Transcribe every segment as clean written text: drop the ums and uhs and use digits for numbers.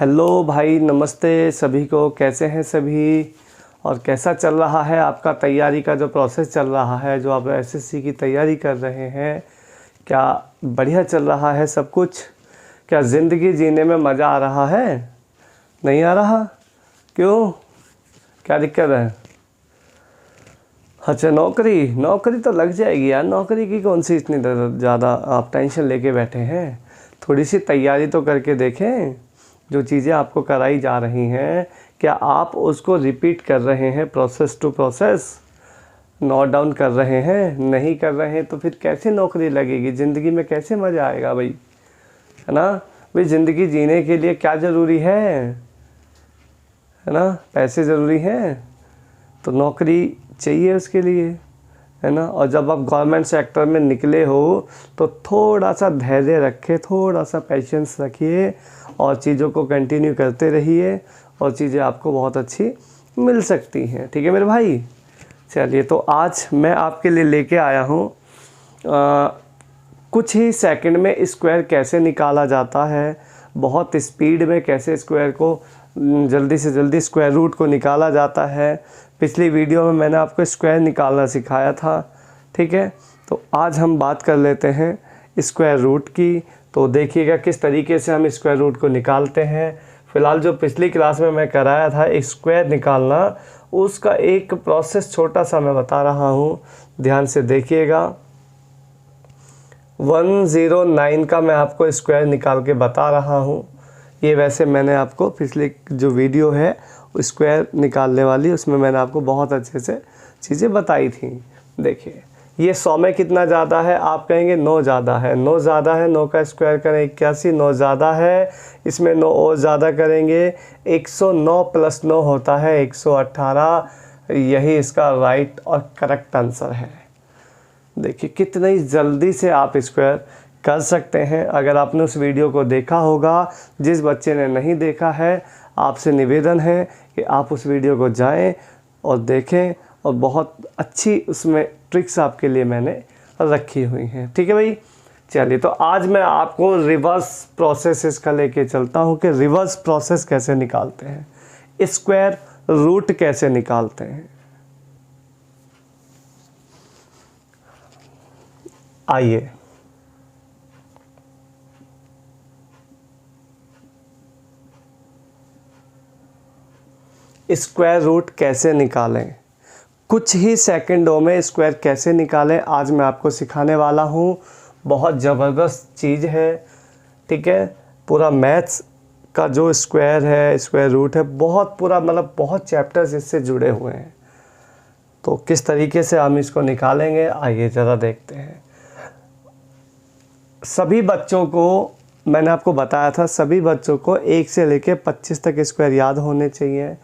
Hello भाई, नमस्ते सभी को। कैसे हैं सभी और कैसा चल रहा है आपका तैयारी का जो प्रोसेस चल रहा है, जो आप एसएससी की तैयारी कर रहे हैं? क्या बढ़िया चल रहा है सब कुछ? क्या ज़िंदगी जीने में मज़ा आ रहा है? नहीं आ रहा? क्यों, क्या दिक्कत है? अच्छा, नौकरी तो लग जाएगी यार। नौकरी की कौन सी इतनी ज़्यादा आप टेंशन लेके बैठे हैं? थोड़ी सी तैयारी तो करके देखें। जो चीज़ें आपको कराई जा रही हैं, क्या आप उसको रिपीट कर रहे हैं process to process? Note down कर रहे हैं? नहीं कर रहे हैं तो फिर कैसे नौकरी लगेगी? ज़िंदगी में कैसे मज़ा आएगा भाई? है ना भाई? ज़िंदगी जीने के लिए क्या ज़रूरी है ना? पैसे ज़रूरी हैं, तो नौकरी चाहिए उसके लिए, है ना। और जब आप गवर्नमेंट सेक्टर में निकले हो तो थोड़ा सा धैर्य रखें, थोड़ा सा पेशेंस रखिए और चीज़ों को कंटिन्यू करते रहिए और चीज़ें आपको बहुत अच्छी मिल सकती हैं। ठीक है मेरे भाई? चलिए, तो आज मैं आपके लिए लेके आया हूँ कुछ ही सेकंड में स्क्वायर कैसे निकाला जाता है, बहुत स्पीड में कैसे स्क्वायर को जल्दी से जल्दी स्क्वायर रूट को निकाला जाता है। पिछली वीडियो में मैंने आपको स्क्वायर निकालना सिखाया था, ठीक है। तो आज हम बात कर लेते हैं स्क्वायर रूट की। तो देखिएगा किस तरीके से हम स्क्वायर रूट को निकालते हैं। फ़िलहाल जो पिछली क्लास में मैं कराया था स्क्वायर निकालना, उसका एक प्रोसेस छोटा सा मैं बता रहा हूँ, ध्यान से देखिएगा। 109 का मैं आपको स्क्वायर निकाल के बता रहा हूँ। ये वैसे मैंने आपको पिछली जो वीडियो है स्क्वायर निकालने वाली, उसमें मैंने आपको बहुत अच्छे से चीज़ें बताई थी। देखिए, ये 100 में कितना ज़्यादा है? आप कहेंगे 9 ज़्यादा है। 9 ज़्यादा है, 9 का स्क्वायर करें 81। 9 ज़्यादा है, इसमें 9 और ज़्यादा करेंगे 109 प्लस 9 होता है 118। यही इसका राइट और करेक्ट आंसर है। देखिए कितनी जल्दी से आप स्क्वायर कर सकते हैं अगर आपने उस वीडियो को देखा होगा। जिस बच्चे ने नहीं देखा है, आपसे निवेदन है कि आप उस वीडियो को जाएं और देखें, और बहुत अच्छी उसमें ट्रिक्स आपके लिए मैंने रखी हुई हैं। ठीक है भाई? चलिए, तो आज मैं आपको रिवर्स प्रोसेस इसका लेके चलता हूं कि रिवर्स प्रोसेस कैसे निकालते हैं, स्क्वायर रूट कैसे निकालते हैं। आइए, स्क्वायर रूट कैसे निकालें, कुछ ही सेकंडों में स्क्वायर कैसे निकालें, आज मैं आपको सिखाने वाला हूँ। बहुत ज़बरदस्त चीज़ है, ठीक है। पूरा मैथ्स का जो स्क्वायर है, स्क्वायर रूट है, बहुत पूरा मतलब बहुत चैप्टर्स इससे जुड़े हुए हैं। तो किस तरीके से हम इसको निकालेंगे, आइए ज़रा देखते हैं। सभी बच्चों को मैंने आपको बताया था, सभी बच्चों को 1 से लेकर 25 तक स्क्वायर याद होने चाहिए।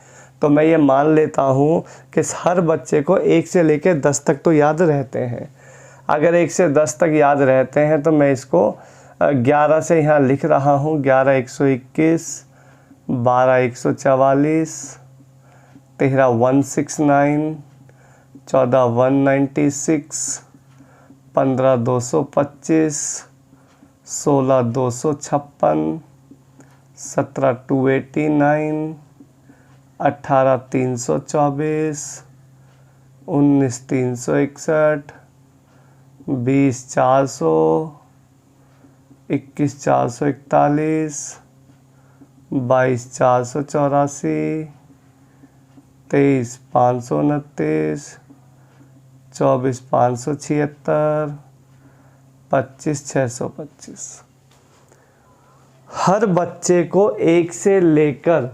तो मैं ये मान लेता हूँ कि हर बच्चे को 1 से लेकर 10 तक तो याद रहते हैं। अगर 1 से 10 तक याद रहते हैं तो मैं इसको 11 से यहाँ लिख रहा हूँ। 11 121, 12 144, 13 169, 14 196, 15 225, 16 256, 17 289, 18 324, 19 361, 20 400, 21 441, 22 484, 23 529, 24 576, 25 625। हर बच्चे को 1 से लेकर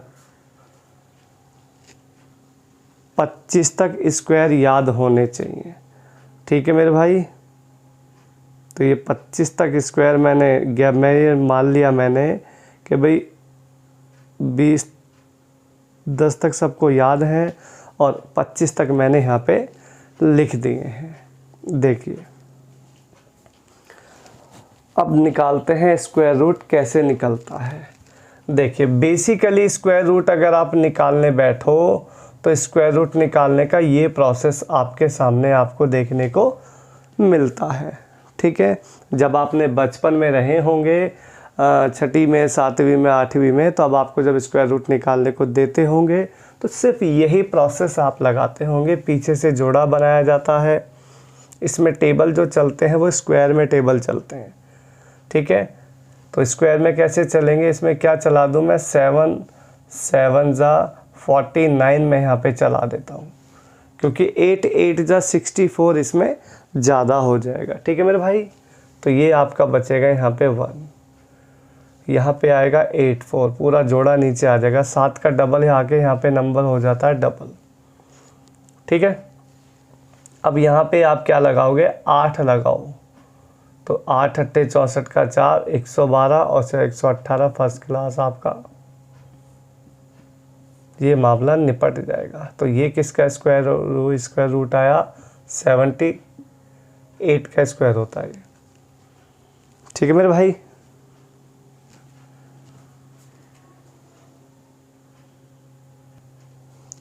25 तक स्क्वायर याद होने चाहिए। ठीक है मेरे भाई? तो ये 25 तक स्क्वायर मैं ये मान लिया मैंने कि भाई 10 तक सबको याद है और 25 तक मैंने यहाँ पे लिख दिए हैं। देखिए, अब निकालते हैं स्क्वायर रूट कैसे निकलता है। देखिए, बेसिकली स्क्वायर रूट अगर आप निकालने बैठो तो स्क्वायर रूट निकालने का ये प्रोसेस आपके सामने आपको देखने को मिलता है। ठीक है, जब आपने बचपन में रहे होंगे छठी में, सातवीं में, आठवीं में, तो अब आपको जब स्क्वायर रूट निकालने को देते होंगे तो सिर्फ यही प्रोसेस आप लगाते होंगे। पीछे से जोड़ा बनाया जाता है, इसमें टेबल जो चलते हैं वो स्क्वायर में टेबल चलते हैं, ठीक है। तो स्क्वायर में कैसे चलेंगे, इसमें क्या चला दूँ मैं, 7 7 जा 49 में यहाँ पे चला देता हूँ, क्योंकि 8 8 जा 64 इसमें ज़्यादा हो जाएगा, ठीक है मेरे भाई। तो ये आपका बचेगा यहाँ पे 1, यहाँ पे आएगा 8 4, पूरा जोड़ा नीचे आ जाएगा, 7 का डबल आके यहाँ पे नंबर हो जाता है डबल, ठीक है। अब यहाँ पे आप क्या लगाओगे, 8 लगाओ, तो 8 8 64 का 4 112 और 118 फर्स्ट क्लास आपका ये मामला निपट जाएगा। तो ये किसका स्क्वायर रूट आया, 78 का स्क्वायर होता है, ठीक है मेरे भाई।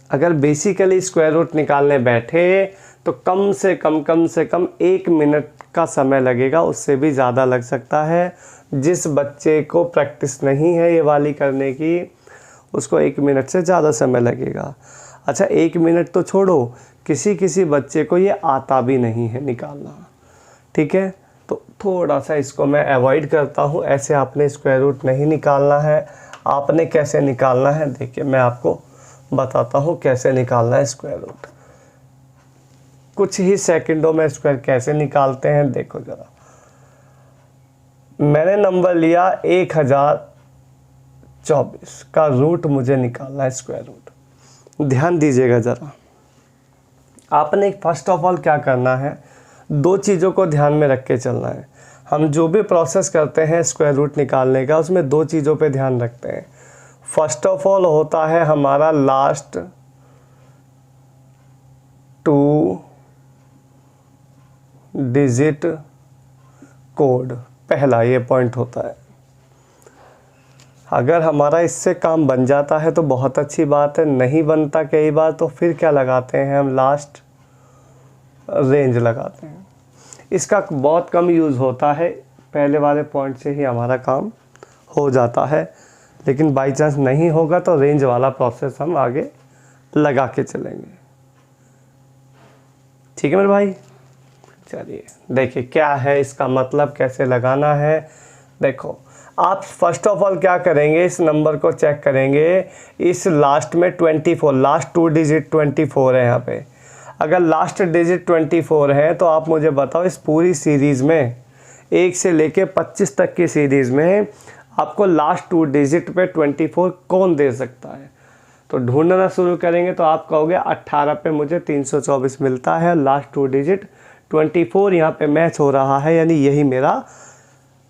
अगर बेसिकली स्क्वायर रूट निकालने बैठे तो कम से कम 1 मिनट का समय लगेगा, उससे भी ज़्यादा लग सकता है। जिस बच्चे को प्रैक्टिस नहीं है ये वाली करने की, उसको 1 मिनट से ज़्यादा समय लगेगा। अच्छा 1 मिनट तो छोड़ो, किसी बच्चे को ये आता भी नहीं है निकालना, ठीक है। तो थोड़ा सा इसको मैं अवॉइड करता हूँ, ऐसे आपने स्क्वायर रूट नहीं निकालना है। आपने कैसे निकालना है, देखिए मैं आपको बताता हूँ कैसे निकालना है स्क्वायर रूट। कुछ ही सेकंडों में स्क्वायर कैसे निकालते हैं, देखो ज़रा। मैंने नंबर लिया 1024 का रूट मुझे निकालना है स्क्वायर रूट। ध्यान दीजिएगा ज़रा, आपने फर्स्ट ऑफ ऑल क्या करना है, 2 चीज़ों को ध्यान में रख के चलना है। हम जो भी प्रोसेस करते हैं स्क्वायर रूट निकालने का, उसमें 2 चीज़ों पे ध्यान रखते हैं। फर्स्ट ऑफ ऑल होता है हमारा लास्ट 2 डिजिट कोड, पहला ये पॉइंट होता है। अगर हमारा इससे काम बन जाता है तो बहुत अच्छी बात है, नहीं बनता कई बार तो फिर क्या लगाते हैं हम, लास्ट रेंज लगाते हैं। इसका बहुत कम यूज़ होता है, पहले वाले पॉइंट से ही हमारा काम हो जाता है, लेकिन बाई चांस नहीं होगा तो रेंज वाला प्रोसेस हम आगे लगा के चलेंगे, ठीक है मेरे भाई। चलिए देखिए क्या है इसका मतलब, कैसे लगाना है। देखो आप फर्स्ट ऑफ ऑल क्या करेंगे, इस नंबर को चेक करेंगे, इस लास्ट में 24, लास्ट 2 डिजिट 24 है यहाँ पे। अगर लास्ट डिजिट 24 है तो आप मुझे बताओ इस पूरी सीरीज़ में 1 से लेके 25 तक की सीरीज़ में आपको लास्ट 2 डिजिट पे 24 कौन दे सकता है। तो ढूंढना शुरू करेंगे तो आप कहोगे 18 पे मुझे 324 मिलता है, लास्ट 2 डिजिट 24 यहाँ पे मैच हो रहा है, यानी यही मेरा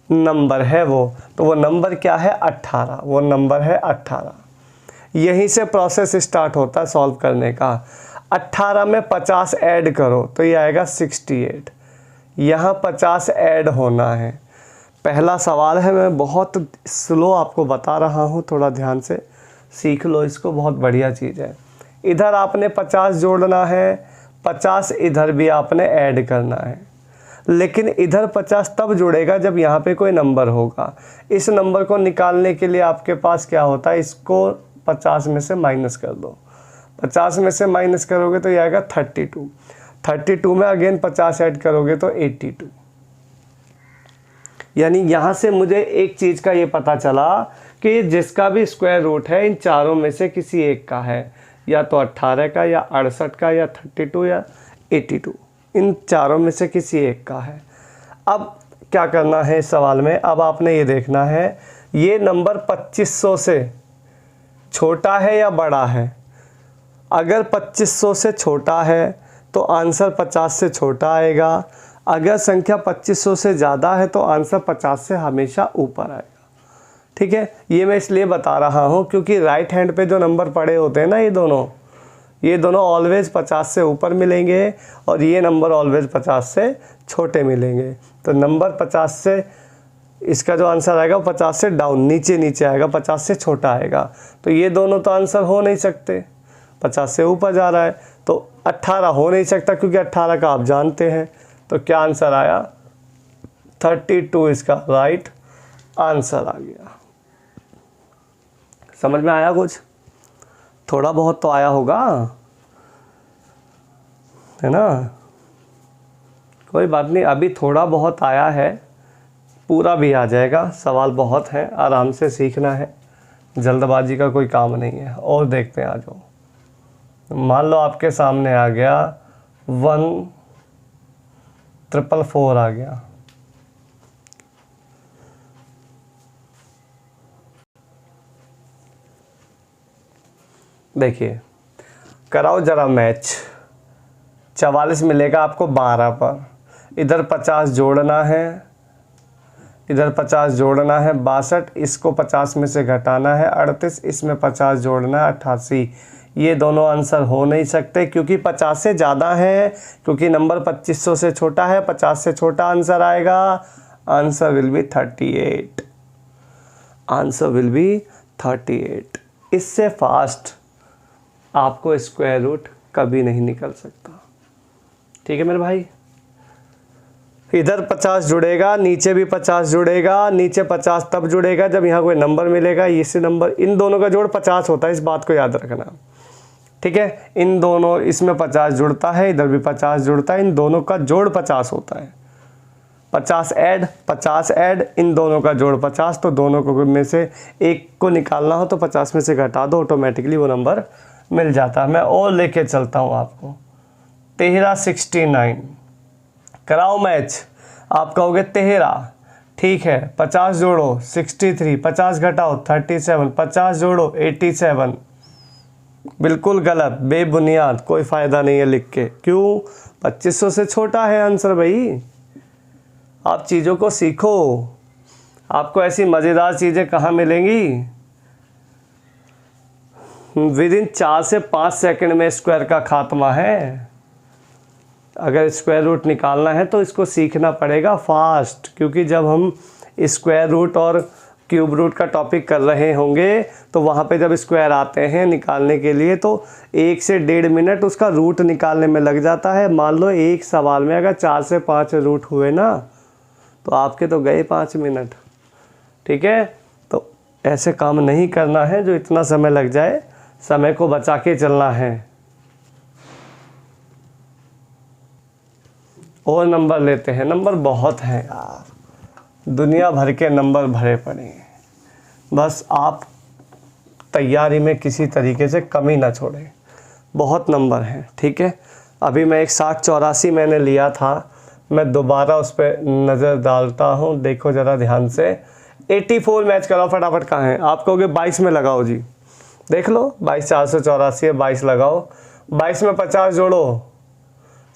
नंबर है वो। तो वो नंबर क्या है, 18, वो नंबर है 18। यहीं से प्रोसेस स्टार्ट होता है सॉल्व करने का। 18 में 50 ऐड करो तो ये आएगा 68, यहाँ 50 ऐड होना है। पहला सवाल है, मैं बहुत स्लो आपको बता रहा हूँ, थोड़ा ध्यान से सीख लो इसको, बहुत बढ़िया चीज़ है। इधर आपने 50 जोड़ना है, 50 इधर भी आपने ऐड करना है, लेकिन इधर 50 तब जुड़ेगा जब यहाँ पे कोई नंबर होगा। इस नंबर को निकालने के लिए आपके पास क्या होता है, इसको 50 में से माइनस कर दो। 50 में से माइनस करोगे तो ये आएगा 32। 32 में अगेन 50 ऐड करोगे तो 82। यानी यहाँ से मुझे एक चीज़ का ये पता चला कि जिसका भी स्क्वायर रूट है इन चारों में से किसी एक का है, या तो 18 का, या 68 का, या 32, या 82, इन चारों में से किसी एक का है। अब क्या करना है इस सवाल में, अब आपने ये देखना है ये नंबर 2500 से छोटा है या बड़ा है। अगर 2500 से छोटा है तो आंसर 50 से छोटा आएगा, अगर संख्या 2500 से ज़्यादा है तो आंसर 50 से हमेशा ऊपर आएगा, ठीक है। ये मैं इसलिए बता रहा हूँ क्योंकि राइट हैंड पे जो नंबर पड़े होते हैं ना, ये दोनों ऑलवेज 50 से ऊपर मिलेंगे और ये नंबर ऑलवेज 50 से छोटे मिलेंगे। तो नंबर 50 से, इसका जो आंसर आएगा वो 50 से डाउन, नीचे आएगा, 50 से छोटा आएगा। तो ये दोनों तो आंसर हो नहीं सकते, 50 से ऊपर जा रहा है, तो 18 हो नहीं सकता क्योंकि 18 का आप जानते हैं। तो क्या आंसर आया, 32 इसका राइट आंसर आ गया। समझ में आया कुछ? थोड़ा बहुत तो आया होगा, है ना? कोई बात नहीं, अभी थोड़ा बहुत आया है, पूरा भी आ जाएगा। सवाल बहुत हैं, आराम से सीखना है, जल्दबाजी का कोई काम नहीं है। और देखते हैं, आ जाओ। मान लो आपके सामने आ गया 1444 आ गया। देखिए, कराओ जरा मैच। 44 मिलेगा आपको 12 पर, इधर 50 जोड़ना है, इधर 50 जोड़ना है, 62, इसको 50 में से घटाना है 38, इसमें 50 जोड़ना है 88। ये दोनों आंसर हो नहीं सकते क्योंकि 50 से ज़्यादा है, क्योंकि नंबर 2500 से छोटा है, 50 से छोटा आंसर आएगा। Answer will be 38। Answer will be 38। इससे फास्ट आपको स्क्वायर रूट कभी नहीं निकल सकता। ठीक है मेरे भाई? इधर 50 जुड़ेगा, नीचे भी 50 जुड़ेगा, नीचे 50 तब जुड़ेगा जब यहाँ कोई नंबर मिलेगा। इससे नंबर, इन दोनों का जोड़ 50 होता है, इस बात को याद रखना। ठीक है, इन दोनों, इसमें 50 जुड़ता है, इधर भी 50 जुड़ता है, इन दोनों का जोड़ 50 होता है। 50 ऐड, 50 ऐड, इन दोनों का जोड़ 50, तो दोनों को में से एक को निकालना हो तो 50 में से घटा दो, ऑटोमेटिकली वो नंबर मिल जाता है। मैं और लेके चलता हूँ आपको। 1369 कराओ मैच। आप कहोगे 13, ठीक है, 50 जोड़ो 63, 50 घटाओ 37, 50 जोड़ो 87। बिल्कुल गलत, बेबुनियाद, कोई फ़ायदा नहीं है लिख के। क्यों? 2500 से छोटा है आंसर भाई। आप चीज़ों को सीखो, आपको ऐसी मज़ेदार चीज़ें कहाँ मिलेंगी। विदिन 4 से 5 सेकंड में स्क्वायर का खात्मा है। अगर स्क्वायर रूट निकालना है तो इसको सीखना पड़ेगा फास्ट, क्योंकि जब हम स्क्वायर रूट और क्यूब रूट का टॉपिक कर रहे होंगे तो वहाँ पे जब स्क्वायर आते हैं निकालने के लिए तो 1 से 1.5 मिनट उसका रूट निकालने में लग जाता है। मान लो एक सवाल में अगर 4 से 5 रूट हुए ना, तो आपके तो गए 5 मिनट। ठीक है, तो ऐसे काम नहीं करना है जो इतना समय लग जाए, समय को बचा के चलना है। और नंबर लेते हैं, नंबर बहुत हैं यार, दुनिया भर के नंबर भरे पड़े हैं। बस आप तैयारी में किसी तरीके से कमी ना छोड़ें, बहुत नंबर हैं। ठीक है, अभी मैं एक 6084 मैंने लिया था, मैं दोबारा उस पर नज़र डालता हूँ, देखो ज़रा ध्यान से। 84 मैच कराओ फटाफट। कहाँ है? आप कहोगे 22 में लगाओ जी, देख लो 22,484 है, 22 लगाओ, 22 में 50 जोड़ो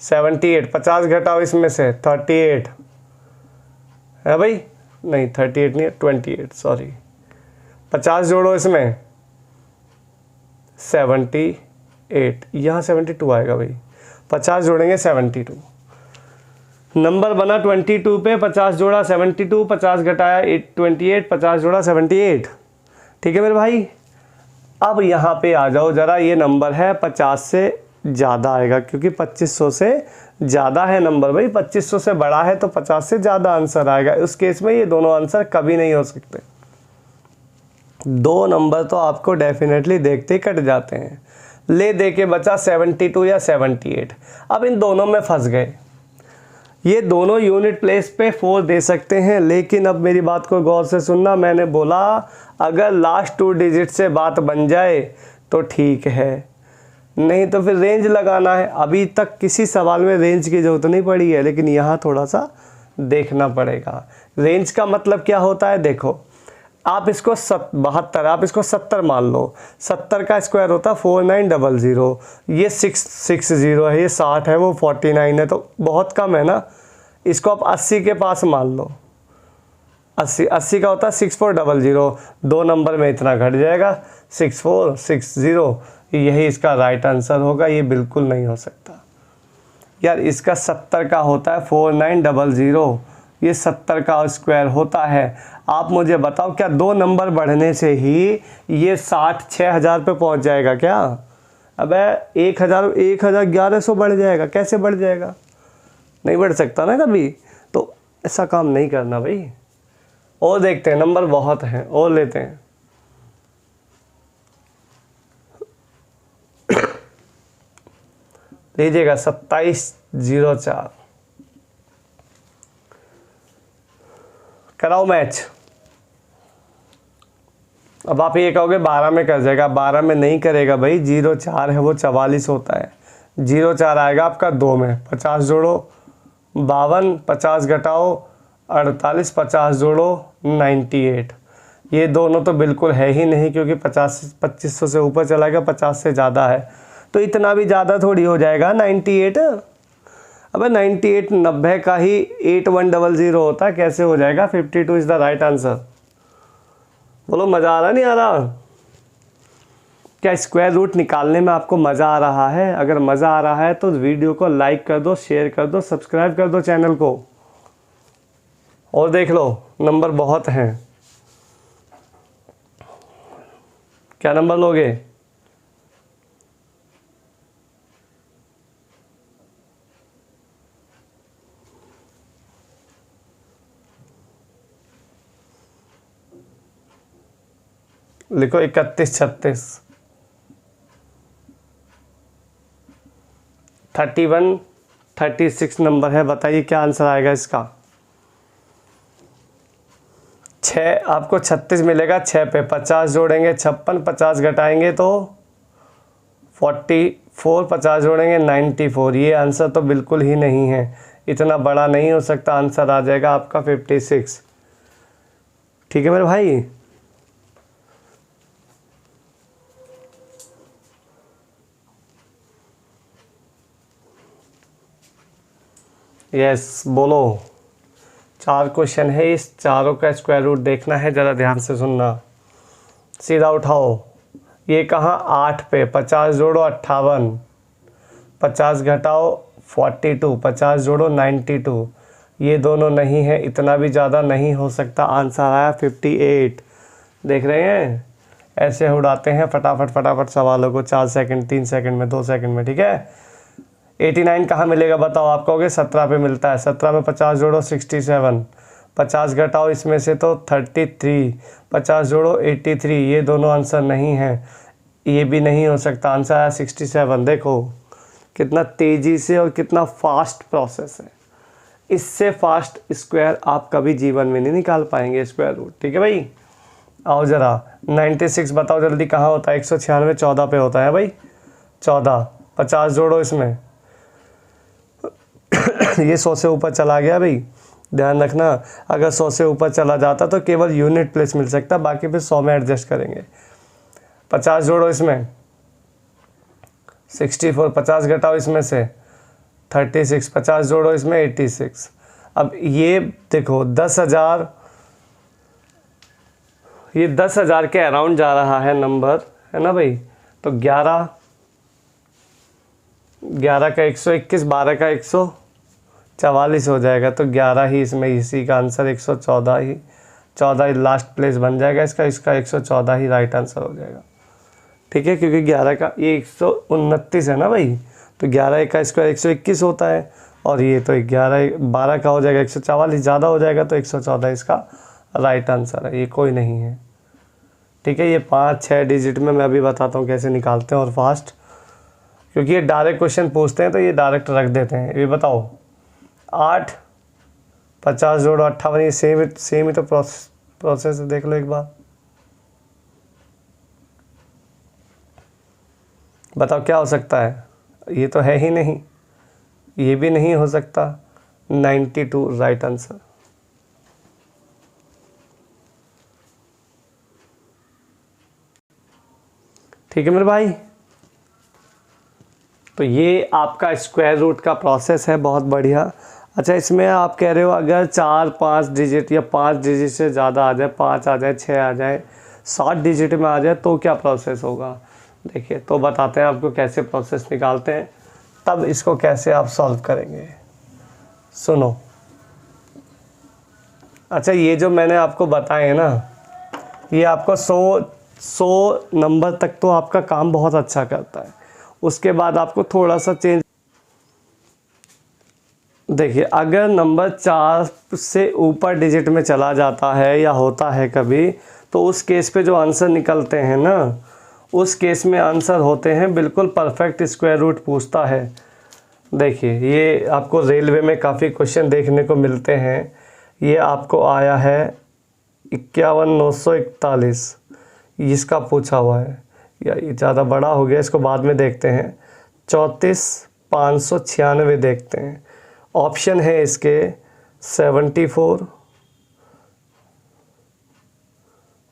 78, 50 घटाओ इसमें से 38 है भाई, नहीं 38 नहीं है, 28, सॉरी। 50 जोड़ो इसमें 78, यहाँ 72 आएगा भाई, 50 जोड़ेंगे 72, नंबर बना 22 पे, 50 जोड़ा 72, 50 घटाया 28, 50 जोड़ा 78। ठीक है मेरे भाई? अब यहाँ पे आ जाओ ज़रा, ये नंबर है 50 से ज़्यादा आएगा, क्योंकि 2500 से ज़्यादा है नंबर भाई, 2500 से बड़ा है तो 50 से ज़्यादा आंसर आएगा। उस केस में ये दोनों आंसर कभी नहीं हो सकते। दो नंबर तो आपको डेफिनेटली देखते ही कट जाते हैं। ले दे के बचा 72 या 78। अब इन दोनों में फंस गए, ये दोनों यूनिट प्लेस पे 4 दे सकते हैं, लेकिन अब मेरी बात को गौर से सुनना। मैंने बोला अगर लास्ट 2 डिजिट से बात बन जाए तो ठीक है, नहीं तो फिर रेंज लगाना है। अभी तक किसी सवाल में रेंज की ज़रूरत नहीं पड़ी है, लेकिन यहाँ थोड़ा सा देखना पड़ेगा। रेंज का मतलब क्या होता है? देखो, आप इसको 72, आप इसको 70 मान लो, 70 का स्क्वायर होता है 4900, ये 660 है, ये 60 है, वो 49 है, तो बहुत कम है ना। इसको आप 80 के पास मान लो, 80 का होता है 6400, 2 नंबर में इतना घट जाएगा 6460, यही इसका राइट आंसर होगा। ये बिल्कुल नहीं हो सकता यार। इसका 70 का होता है 4900, ये 70 का स्क्वायर होता है। आप मुझे बताओ, क्या 2 नंबर बढ़ने से ही ये 60,000 पे पहुंच जाएगा क्या? अबे 1100 बढ़ जाएगा, कैसे बढ़ जाएगा? नहीं बढ़ सकता ना कभी। तो ऐसा काम नहीं करना भाई, और देखते हैं, नंबर बहुत हैं और लेते हैं। लीजिएगा 2704। कराओ मैच। अब आप ये कहोगे 12 में कर जाएगा, 12 में नहीं करेगा भाई, 0,4 है वो 44 होता है। 0,4 आएगा आपका 2 में, 50 जोड़ो 52, 50 घटाओ 48, 50 जोड़ो 98। ये दोनों तो बिल्कुल है ही नहीं, क्योंकि 2500 से ऊपर चला गया, 50 से ज़्यादा है तो इतना भी ज़्यादा थोड़ी हो जाएगा 98। अबे 98 90 का ही 8100 होता है, कैसे हो जाएगा? 52 इज़ द राइट आंसर। बोलो मज़ा आ रहा नहीं आ रहा? क्या स्क्वायर रूट निकालने में आपको मज़ा आ रहा है? अगर मज़ा आ रहा है तो वीडियो को लाइक कर दो, शेयर कर दो, सब्सक्राइब कर दो चैनल को। और देख लो, नंबर बहुत हैं। क्या नंबर लोगे? लिखो 31 36 31 36 नंबर है। बताइए क्या आंसर आएगा इसका? 6 आपको 36 मिलेगा, 6 पे 50 जोड़ेंगे 56, 50 घटाएंगे तो 44, 50 जोड़ेंगे 94। ये आंसर तो बिल्कुल ही नहीं है, इतना बड़ा नहीं हो सकता। आंसर आ जाएगा आपका 56। ठीक है मेरे भाई? यस बोलो। 4 क्वेश्चन है, इस चारों का स्क्वायर रूट देखना है, ज़रा ध्यान से सुनना। सीधा उठाओ, ये कहाँ 8 पे 50 जोड़ो 58, 50 घटाओ 42, 50 जोड़ो 92। ये दोनों नहीं है, इतना भी ज़्यादा नहीं हो सकता। आंसर आया 58। देख रहे हैं? ऐसे उड़ाते हैं फटाफट फटाफट सवालों को, 4 सेकंड 3 सेकंड में 2 सेकंड में। ठीक है? 89 कहाँ मिलेगा बताओ? आप कहोगे 17 पे मिलता है। 17 में 50 जोड़ो 67, 50 घटाओ इसमें से तो 33, 50 जोड़ो 83। ये दोनों आंसर नहीं है, ये भी नहीं हो सकता। आंसर आया 67। देखो कितना तेज़ी से और कितना फास्ट प्रोसेस है। इससे फास्ट स्क्वायर आप कभी जीवन में नहीं निकाल पाएंगे स्क्वायर रूट। ठीक है भाई? आओ ज़रा 96 बताओ जल्दी, कहाँ होता है? 196 14 पे होता है भाई, 14। 50 जोड़ो इसमें ये 100 से ऊपर चला गया भाई, ध्यान रखना। अगर 100 से ऊपर चला जाता तो केवल यूनिट प्लेस मिल सकता, बाकी फिर 100 में एडजस्ट करेंगे। 50 जोड़ो इसमें 64, 50 घटाओ इसमें से 36, 50 जोड़ो इसमें 86। अब ये देखो 10,000, ये 10,000 के अराउंड जा रहा है नंबर, है ना भाई? तो 11 का 121, 12 का 144 हो जाएगा, तो 11 ही इसमें, इसी का आंसर 114 ही, 14 लास्ट प्लेस बन जाएगा इसका 114 ही राइट आंसर हो जाएगा। ठीक है? क्योंकि 11 का ये 129 है ना भाई, तो 11 का स्क्वायर 121 होता है, और ये तो 12 का हो जाएगा 144, ज़्यादा हो जाएगा तो 114 इसका राइट आंसर है। ये कोई नहीं है। ठीक है? ये 5-6 डिजिट में मैं अभी बताता हूँ कैसे निकालते हैं और फास्ट, क्योंकि ये डायरेक्ट क्वेश्चन पूछते हैं तो ये डायरेक्ट रख देते हैं। ये बताओ 8, 50 जोड़ो 58, ये सेम ही तो प्रोसेस देख लो एक बार। बताओ क्या हो सकता है? ये तो है ही नहीं, ये भी नहीं हो सकता। 92 राइट आंसर। ठीक है मेरे भाई? तो ये आपका स्क्वायर रूट का प्रोसेस है, बहुत बढ़िया। अच्छा, इसमें आप कह रहे हो अगर 4-5 डिजिट या 5 डिजिट से ज़्यादा आ जाए, 5 आ जाए, 6 आ जाए, 7 डिजिट में आ जाए तो क्या प्रोसेस होगा? देखिए तो बताते हैं आपको कैसे प्रोसेस निकालते हैं, तब इसको कैसे आप सॉल्व करेंगे। सुनो। अच्छा, ये जो मैंने आपको बताए ना, ये आपको 100 नंबर तक तो आपका काम बहुत अच्छा करता है। उसके बाद आपको थोड़ा सा चेंज देखिए अगर नंबर 4 से ऊपर डिजिट में चला जाता है या होता है कभी, तो उस केस पे जो आंसर निकलते हैं ना, उस केस में आंसर होते हैं बिल्कुल परफेक्ट स्क्वायर रूट पूछता है। देखिए ये आपको रेलवे में काफ़ी क्वेश्चन देखने को मिलते हैं। ये आपको आया है 51,941, इसका पूछा हुआ है, या ये ज़्यादा बड़ा हो गया, इसको बाद में देखते हैं। 34,596 देखते हैं। ऑप्शन है इसके 74,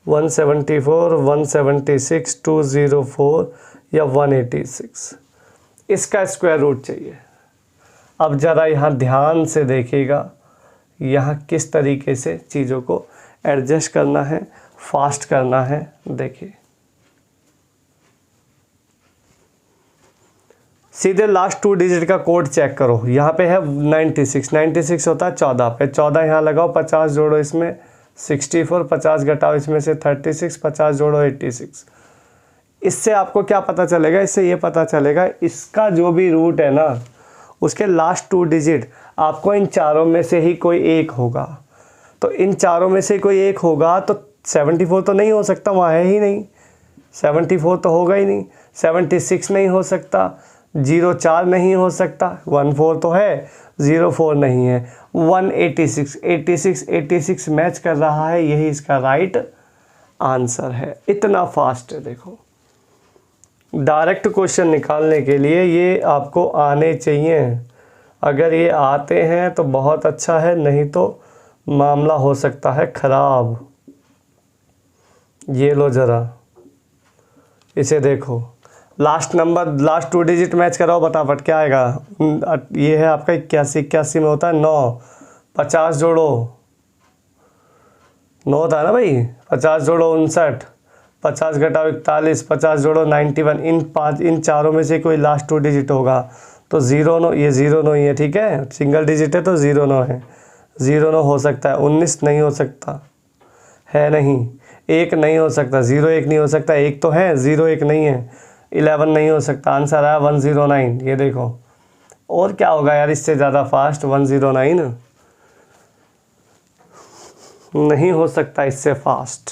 174, 176, 204 या 186। इसका स्क्वायर रूट चाहिए। अब ज़रा यहाँ ध्यान से देखिएगा, यहाँ किस तरीके से चीज़ों को एडजस्ट करना है, फास्ट करना है। देखिए सीधे लास्ट 2 डिजिट का कोड चेक करो। यहाँ पे है 96, 96 होता है 14 पे, 14 यहाँ लगाओ, 50 जोड़ो इसमें 64, 50 घटाओ इसमें से 36, 50 जोड़ो 86। इससे आपको क्या पता चलेगा? इससे ये पता चलेगा इसका जो भी रूट है ना, उसके लास्ट 2 डिजिट आपको इन चारों में से ही कोई एक होगा। तो इन चारों में से कोई एक होगा तो 74 तो नहीं हो सकता, वहाँ है ही नहीं। 74 तो होगा ही नहीं, 76 नहीं हो सकता, 04 नहीं हो सकता, 14 तो है, 04 नहीं है, 186, 86 मैच कर रहा है, यही इसका राइट आंसर है। इतना फास्ट है। देखो डायरेक्ट क्वेश्चन निकालने के लिए ये आपको आने चाहिए। अगर ये आते हैं तो बहुत अच्छा है, नहीं तो मामला हो सकता है खराब। ये लो ज़रा, इसे देखो, last number, last 2 digit match कराओ, फटाफट क्या आएगा? ये है आपका 81, 81 में होता है 9, 50 जोड़ो, 9 होता है ना भाई, 50 जोड़ो 59, 50 घटाओ 41, 50 जोड़ो 91। इन चारों में से कोई लास्ट 2 डिजिट होगा तो 09, ये 09 ही है, ठीक है, सिंगल डिजिट है तो 09 है, 09 हो सकता है, 19 नहीं हो सकता है, नहीं, 1 नहीं हो सकता, 01 नहीं हो सकता, 1 तो है, 01 नहीं है, 11 नहीं हो सकता, आंसर आया 109। ये देखो, और क्या होगा यार इससे ज़्यादा फास्ट? 109 नहीं हो सकता इससे फास्ट।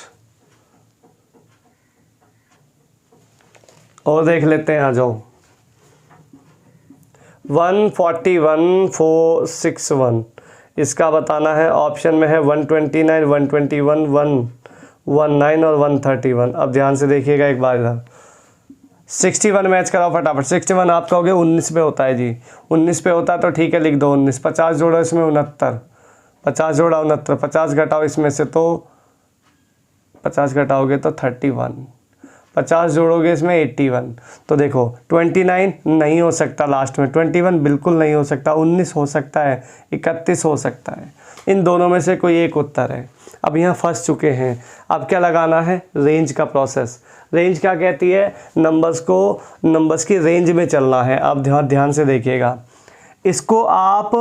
और देख लेते हैं, आ जाओ। 141,461 इसका बताना है। ऑप्शन में है 129, 121, 119 और 131। अब ध्यान से देखिएगा एक बार इधर, 61 मैच कराओ फटाफट। 61 आप कहोगे 19 पे होता है जी, 19 पे होता है तो ठीक है, लिख दो 19। 50 जोड़ो इसमें 69, 50 जोड़ा 69, 50 घटाओ इसमें से तो 50 घटाओगे तो 31, 50 जोड़ोगे इसमें 81। तो देखो 29 नहीं हो सकता लास्ट में, 21 बिल्कुल नहीं हो सकता, 19 हो सकता है, 31 हो सकता है। इन दोनों में से कोई एक उत्तर है। अब यहाँ फंस चुके हैं। अब क्या लगाना है? रेंज का प्रोसेस। रेंज क्या कहती है? नंबर्स की रेंज में चलना है। अब ध्यान से देखिएगा, इसको आप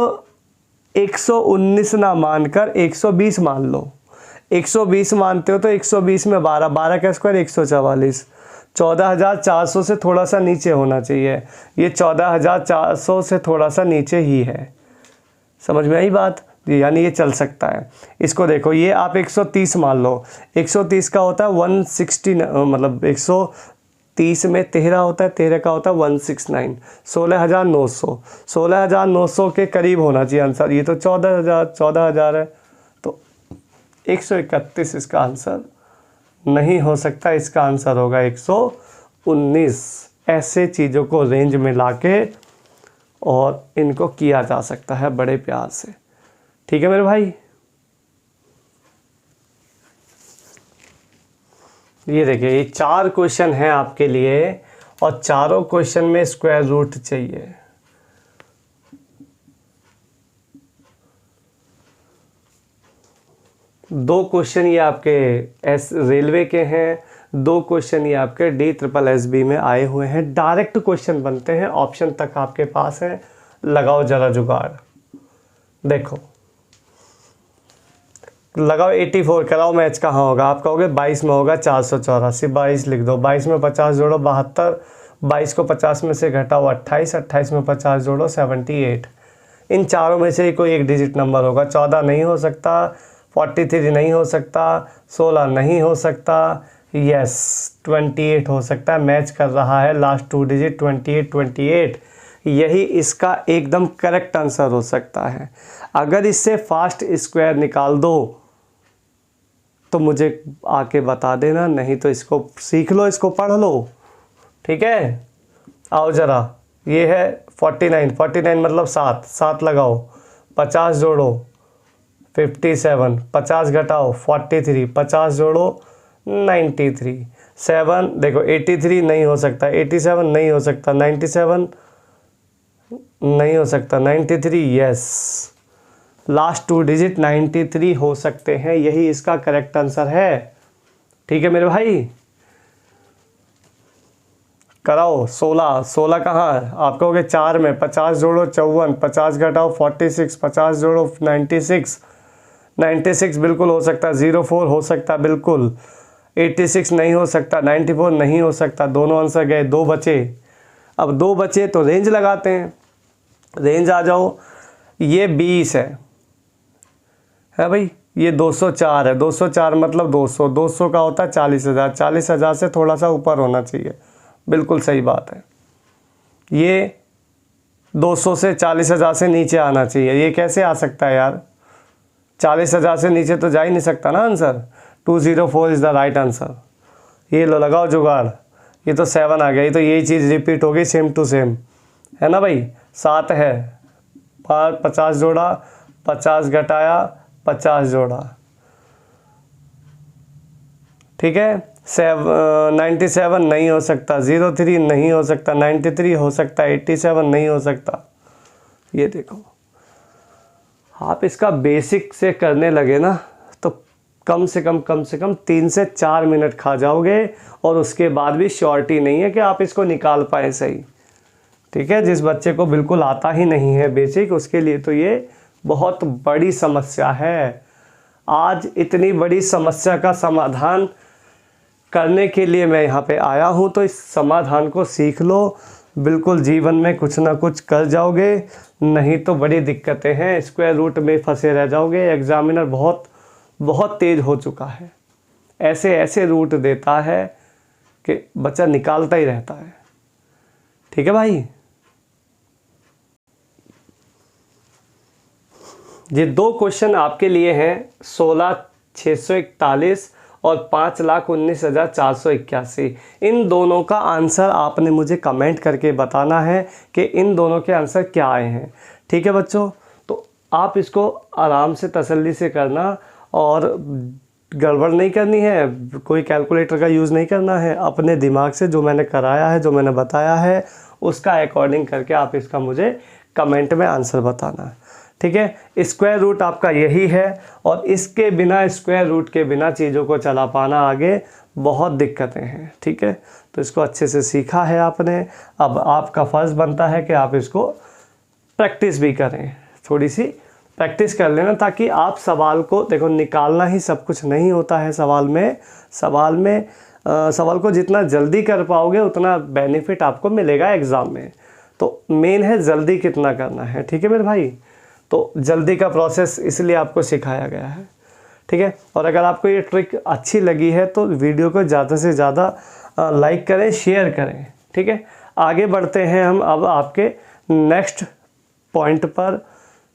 119 ना मानकर 120 मान लो। 120 मानते हो तो 120 में 12, 12 का स्क्वायर 144, 14,400 से थोड़ा सा नीचे होना चाहिए। ये 14,400 से थोड़ा सा नीचे ही है। समझ में आई बात? यानी ये चल सकता है। इसको देखो, ये आप 130 मान लो। 130 का होता है 160, मतलब 130 में 13 होता है, 13 का होता है 169, 16,900, 16,900 के करीब होना चाहिए आंसर। ये तो 14,000 है, तो 131 इसका आंसर नहीं हो सकता। इसका आंसर होगा 119। ऐसे चीज़ों को रेंज में लाके और इनको किया जा सकता है बड़े प्यार से। ठीक है मेरे भाई? ये देखिए, ये 4 क्वेश्चन हैं आपके लिए और चारों क्वेश्चन में स्क्वायर रूट चाहिए। दो क्वेश्चन ये आपके रेलवे के हैं, 2 क्वेश्चन ये आपके DSSB में आए हुए हैं। डायरेक्ट क्वेश्चन बनते हैं, ऑप्शन तक आपके पास है। लगाओ जरा जुगाड़। देखो लगाओ 84 कराओ, मैच कहाँ होगा? आप कहोगे 22 में होगा, 484, 22 लिख दो। 22 में 50 जोड़ो 72, 22 को 50 में से घटाओ 28, 28 में 50 जोड़ो 78। इन चारों में से कोई एक डिजिट नंबर होगा। 14 नहीं हो सकता, 43 नहीं हो सकता, 16 नहीं हो सकता, यस 28 हो सकता है। मैच कर रहा है लास्ट 2 डिजिट 28, यही इसका एकदम करेक्ट आंसर हो सकता है। अगर इससे फास्ट स्क्वायर निकाल दो तो मुझे आके बता देना, नहीं तो इसको सीख लो, इसको पढ़ लो, ठीक है। आओ ज़रा, ये है 49 मतलब 7 लगाओ, 50 जोड़ो 57, 50 घटाओ 43, 50 जोड़ो 93, 7 देखो 83 नहीं हो सकता, 87 नहीं हो सकता, 97 नहीं हो सकता, 93 यस, लास्ट 2 डिजिट 93 हो सकते हैं, यही इसका करेक्ट आंसर है। ठीक है मेरे भाई, कराओ। 16 कहाँ है? आप कहोगे 4 में, 50 जोड़ो 54, 50 घटाओ 46, 50 जोड़ो 96 बिल्कुल हो सकता, 04 हो सकता बिल्कुल, 86 नहीं हो सकता, 94 नहीं हो सकता, दोनों आंसर गए, 2 बचे। अब 2 बचे तो रेंज लगाते हैं, रेंज आ जाओ, ये 20 है भाई, ये 204 है, 204 मतलब 200 का होता है 40,000, 40,000 से थोड़ा सा ऊपर होना चाहिए, बिल्कुल सही बात है। ये 200 से 40,000 से नीचे आना चाहिए, ये कैसे आ सकता है यार? 40,000 से नीचे तो जा ही नहीं सकता ना answer. 204 is the right answer. ये लो लगाओ जुगाड़, ये तो 7 आ गया, ये तो यही चीज़ रिपीट हो गई सेम टू सेम, है ना भाई। 7 है, 50 जोड़ा, 50 घटाया, 50 जोड़ा, ठीक है। 97 नहीं हो सकता, 03 नहीं हो सकता, 93 हो सकता, 87 नहीं हो सकता। ये देखो, आप इसका बेसिक से करने लगे ना तो कम से कम 3 से 4 मिनट खा जाओगे, और उसके बाद भी श्योरिटी नहीं है कि आप इसको निकाल पाए सही, ठीक है। जिस बच्चे को बिल्कुल आता ही नहीं है बेसिक, उसके लिए तो ये बहुत बड़ी समस्या है। आज इतनी बड़ी समस्या का समाधान करने के लिए मैं यहाँ पे आया हूँ, तो इस समाधान को सीख लो, बिल्कुल जीवन में कुछ ना कुछ कर जाओगे, नहीं तो बड़ी दिक्कतें हैं, स्क्वायर रूट में फंसे रह जाओगे। एग्जामिनर बहुत तेज हो चुका है, ऐसे रूट देता है कि बच्चा निकालता ही रहता है, ठीक है भाई। ये 2 क्वेश्चन आपके लिए हैं, 16,641 और 5,19,481। इन दोनों का आंसर आपने मुझे कमेंट करके बताना है कि इन दोनों के आंसर क्या आए हैं, ठीक है बच्चों। तो आप इसको आराम से तसल्ली से करना, और गड़बड़ नहीं करनी है, कोई कैलकुलेटर का यूज़ नहीं करना है, अपने दिमाग से जो मैंने कराया है, जो मैंने बताया है, उसका अकॉर्डिंग करके आप इसका मुझे कमेंट में आंसर बताना है, ठीक है। स्क्वायर रूट आपका यही है, और इसके बिना, स्क्वायर रूट के बिना चीज़ों को चला पाना आगे बहुत दिक्कतें हैं, ठीक है। तो इसको अच्छे से सीखा है आपने, अब आपका फ़र्ज़ बनता है कि आप इसको प्रैक्टिस भी करें, थोड़ी सी प्रैक्टिस कर लेना, ताकि आप सवाल को देखो, निकालना ही सब कुछ नहीं होता है सवाल में सवाल को जितना जल्दी कर पाओगे उतना बेनिफिट आपको मिलेगा एग्ज़ाम में। तो मेन है जल्दी कितना करना है, ठीक है मेरे भाई। तो जल्दी का प्रोसेस इसलिए आपको सिखाया गया है, ठीक है। और अगर आपको ये ट्रिक अच्छी लगी है तो वीडियो को ज़्यादा से ज़्यादा लाइक करें, शेयर करें, ठीक है। आगे बढ़ते हैं हम अब आपके नेक्स्ट पॉइंट पर,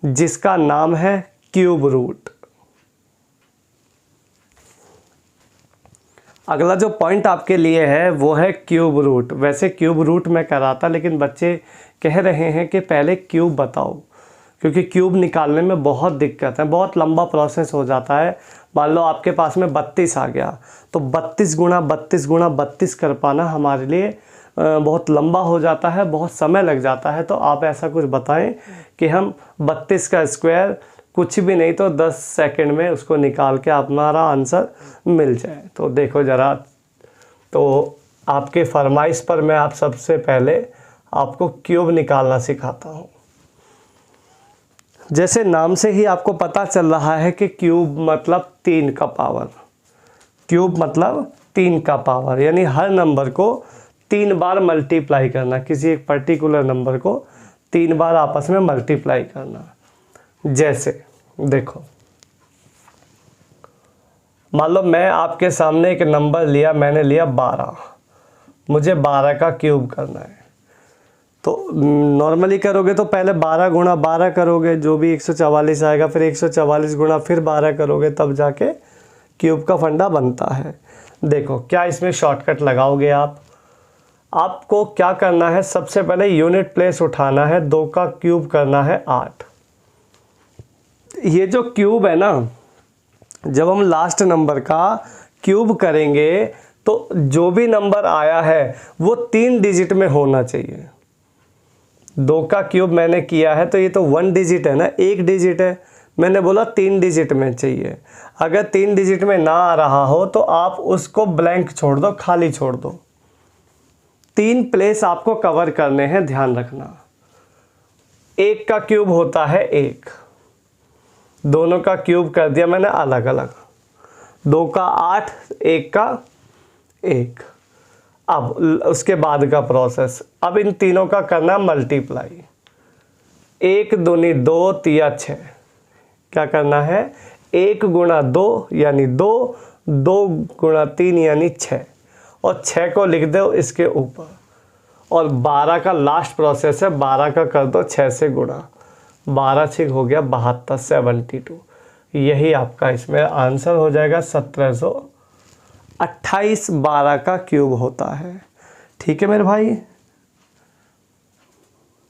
जिसका नाम है क्यूब रूट। अगला जो पॉइंट आपके लिए है वो है क्यूब रूट। वैसे क्यूब रूट मैं कराता, लेकिन बच्चे कह रहे हैं कि पहले क्यूब बताओ, क्योंकि क्यूब निकालने में बहुत दिक्कत है, बहुत लंबा प्रोसेस हो जाता है। मान लो आपके पास में 32 आ गया, तो 32 गुणा 32 कर पाना हमारे लिए बहुत लंबा हो जाता है, बहुत समय लग जाता है। तो आप ऐसा कुछ बताएं कि हम 32 का स्क्वायर कुछ भी नहीं तो 10 सेकंड में उसको निकाल के हमारा आंसर मिल जाए। तो देखो ज़रा, तो आपके फरमाइश पर मैं आप सबसे पहले आपको क्यूब निकालना सिखाता हूँ। जैसे नाम से ही आपको पता चल रहा है कि क्यूब मतलब 3 का पावर, क्यूब मतलब 3 का पावर, यानी हर नंबर को 3 बार मल्टीप्लाई करना, किसी एक पर्टिकुलर नंबर को 3 बार आपस में मल्टीप्लाई करना। जैसे देखो, मान लो मैं आपके सामने एक नंबर लिया, मैंने लिया 12, मुझे 12 का क्यूब करना है। तो नॉर्मली करोगे तो पहले 12 गुणा 12 करोगे, जो भी 144 आएगा, फिर 144 गुणा फिर 12 करोगे, तब जाके क्यूब का फंडा बनता है। देखो क्या इसमें शॉर्टकट लगाओगे आप। आपको क्या करना है, सबसे पहले यूनिट प्लेस उठाना है, 2 का क्यूब करना है 8। ये जो क्यूब है ना, जब हम लास्ट नंबर का क्यूब करेंगे तो जो भी नंबर आया है वो 3 डिजिट में होना चाहिए। 2 का क्यूब मैंने किया है तो ये तो 1 डिजिट है ना, 1 डिजिट है। मैंने बोला 3 डिजिट में चाहिए। अगर 3 डिजिट में ना आ रहा हो तो आप उसको ब्लैंक छोड़ दो, खाली छोड़ दो। 3 प्लेस आपको कवर करने हैं, ध्यान रखना। 1 का क्यूब होता है 1, दोनों का क्यूब कर दिया मैंने अलग अलग। 2 का 8, 1 का 1। अब उसके बाद का प्रोसेस, अब इन तीनों का करना मल्टीप्लाई। 1 दूनी 2 तिया 6। क्या करना है, 1 गुणा 2 यानी 2, 2 गुणा 3 यानी 6, और 6 को लिख दो इसके ऊपर। और 12 का लास्ट प्रोसेस है, 12 का कर दो 6 से गुणा, 12 6 हो गया 72, 72। यही आपका इसमें आंसर हो जाएगा 1728। 12 का क्यूब होता है। ठीक है मेरे भाई,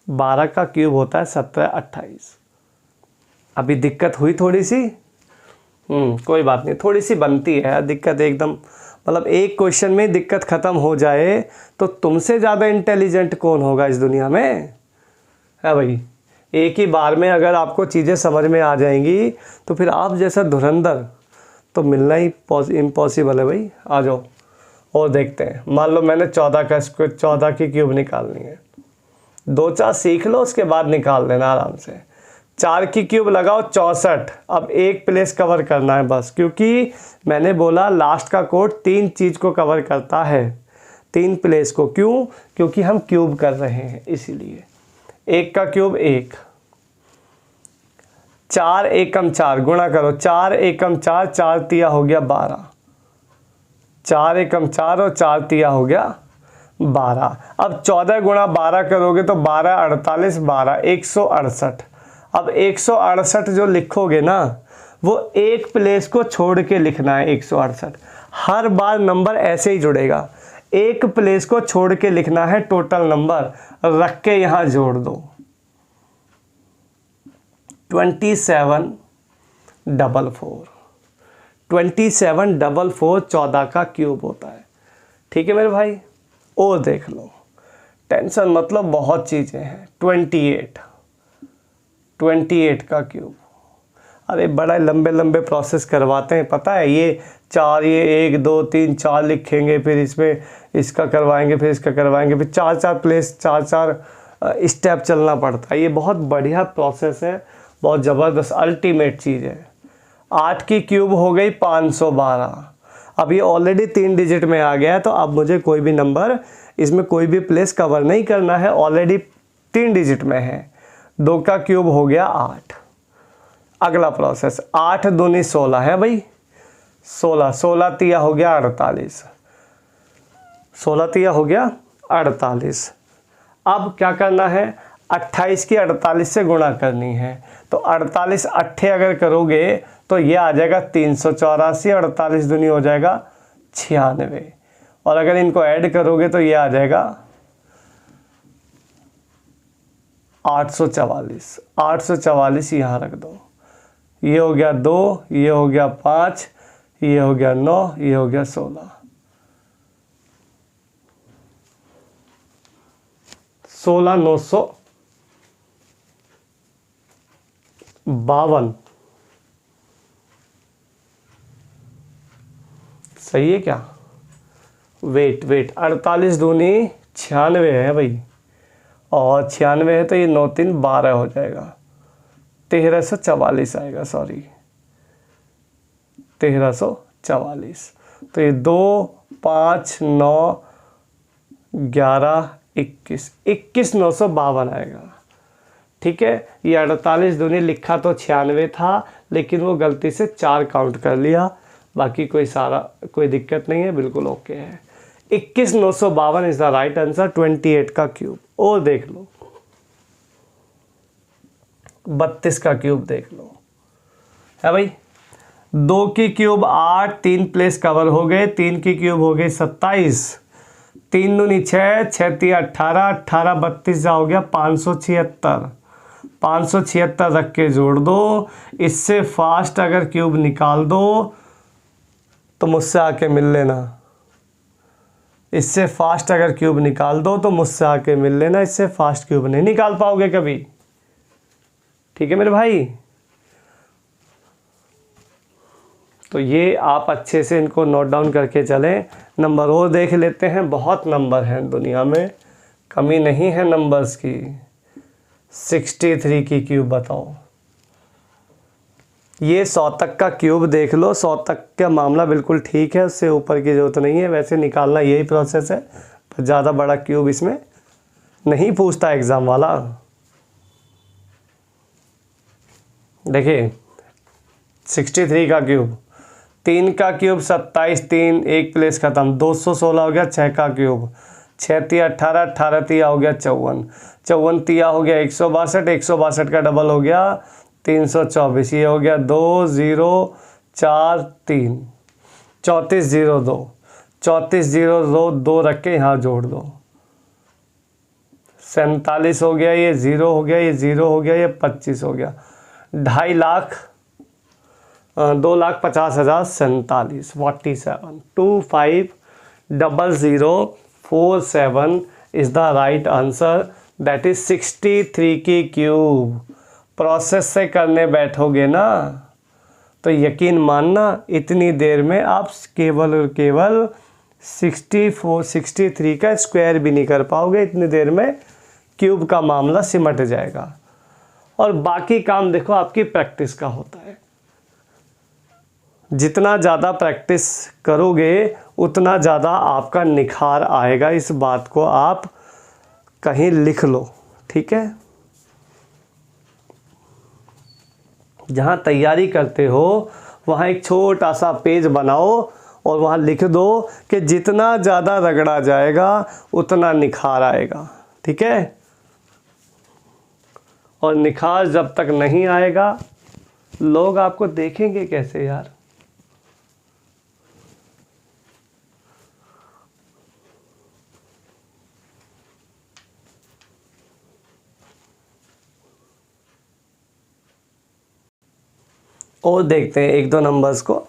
12 का क्यूब होता है 1728। अभी दिक्कत हुई थोड़ी सी, कोई बात नहीं, थोड़ी सी बनती है दिक्कत एकदम, मतलब एक क्वेश्चन में दिक्कत खत्म हो जाए तो तुमसे ज़्यादा इंटेलिजेंट कौन होगा इस दुनिया में, है भाई। एक ही बार में अगर आपको चीज़ें समझ में आ जाएंगी तो फिर आप जैसा धुरंधर तो मिलना ही इम्पॉसिबल है भाई। आ जाओ और देखते हैं। मान लो मैंने 14 की क्यूब निकालनी है, 2 4 सीख लो, उसके बाद निकाल देना आराम से। 4 की क्यूब लगाओ 64। अब एक प्लेस कवर करना है बस, क्योंकि मैंने बोला लास्ट का कोड 3 चीज़ को कवर करता है, 3 प्लेस को। क्यों, क्योंकि हम क्यूब कर रहे हैं इसीलिए। 1 का क्यूब 1, 4 एकम 4 गुणा करो, 4 एकम 4, 4 तिया हो गया 12, 4 एकम 4 और 4 तिया हो गया 12। अब 14 गुणा 12 करोगे तो 12 48, 12 168। अब 168 जो लिखोगे ना, वो एक प्लेस को छोड़ के लिखना है 168। हर बार नंबर ऐसे ही जुड़ेगा, एक प्लेस को छोड़ के लिखना है, टोटल नंबर रख के यहाँ जोड़ दो। 2744, 2744 14 का क्यूब होता है। ठीक है मेरे भाई, और देख लो, टेंशन मतलब बहुत चीज़ें हैं। 28 का क्यूब, अरे बड़ा लंबे लंबे प्रोसेस करवाते हैं, पता है। ये 4, ये 1 2 3 4 लिखेंगे, फिर इसमें इसका करवाएंगे, फिर इसका करवाएंगे, फिर 4 प्लेस 4 स्टेप चलना पड़ता है। ये बहुत बढ़िया प्रोसेस है, बहुत ज़बरदस्त अल्टीमेट चीज़ है। 8 की क्यूब हो गई 512। अब ये ऑलरेडी 3 डिजिट में आ गया है, तो अब मुझे कोई भी नंबर इसमें कोई भी प्लेस कवर नहीं करना है, ऑलरेडी 3 डिजिट में है। 2 का क्यूब हो गया 8। अगला प्रोसेस, 8 दूनी 16 है भाई, 16, 16 तिया हो गया 48, 16 तिया हो गया 48। अब क्या करना है, 28 की 48 से गुणा करनी है। तो 48 अट्ठे अगर करोगे तो ये आ जाएगा 384, 48 दूनी हो जाएगा 96, और अगर इनको ऐड करोगे तो ये आ जाएगा 844। 844 यहाँ रख दो, ये हो गया 2, ये हो गया 5, ये हो गया 9, ये हो गया 16। 16,952 सही है क्या। वेट 48 दूनी 96 है भाई, और 96 है तो ये 9 3 12 हो जाएगा, 1344 आएगा, सॉरी 1344। तो ये 2 5 9 11 21 952 आएगा। ठीक है। ये 48 दूनी लिखा तो 96 था, लेकिन वो गलती से 4 काउंट कर लिया, बाकी कोई दिक्कत नहीं है, बिल्कुल ओके है। 21,952 इज द राइट आंसर, 28 का क्यूब। और देख लो 32 का क्यूब देख लो, है भाई। 2 की क्यूब 8, 3 प्लेस कवर हो गए, 3 की क्यूब हो गई 27, 3 दूनी 6, 6 तिया 18, 18 32 जा हो गया 576, 576 रख के जोड़ दो। इससे फास्ट अगर क्यूब निकाल दो तो मुझसे आके मिल लेना, इससे फास्ट अगर क्यूब निकाल दो तो मुझसे आके मिल लेना, इससे फास्ट क्यूब नहीं निकाल पाओगे कभी, ठीक है मेरे भाई। तो ये आप अच्छे से इनको नोट डाउन करके चलें। नंबर और देख लेते हैं, बहुत नंबर हैं दुनिया में, कमी नहीं है नंबर्स की। 63 की क्यूब बताओ। ये 100 तक का क्यूब देख लो, 100 तक का मामला बिल्कुल ठीक है, उससे ऊपर की ज़रूरत नहीं है। वैसे निकालना यही प्रोसेस है, पर ज़्यादा बड़ा क्यूब इसमें नहीं पूछता एग्ज़ाम वाला। देखिए 63 का क्यूब, 3 का क्यूब 27, 3 एक प्लेस ख़त्म, 216 हो गया। 6 का क्यूब, 6 तिया 18, 18 तिया हो गया 54, 54 तिया हो गया 162, 162 का डबल हो गया 324, ये हो गया 2 0 4 3, 34 0 2, 34 0 2, 2 रख के यहाँ जोड़ दो, 47 हो गया, ये 0 हो गया, ये 0 हो गया, ये 25 हो गया, 2.5 lakh 2,50,47, 47, 250047 is the right answer, that is 63 की क्यूब। प्रोसेस से करने बैठोगे ना तो यकीन मानना इतनी देर में आप केवल और केवल 63 का स्क्वायर भी नहीं कर पाओगे, इतनी देर में क्यूब का मामला सिमट जाएगा। और बाकी काम देखो आपकी प्रैक्टिस का होता है, जितना ज़्यादा प्रैक्टिस करोगे उतना ज़्यादा आपका निखार आएगा। इस बात को आप कहीं लिख लो, ठीक है। जहाँ तैयारी करते हो वहाँ एक छोटा सा पेज बनाओ और वहाँ लिख दो कि जितना ज़्यादा रगड़ा जाएगा उतना निखार आएगा, ठीक है। और निखार जब तक नहीं आएगा लोग आपको देखेंगे कैसे यार। और देखते हैं 1-2 नंबर्स को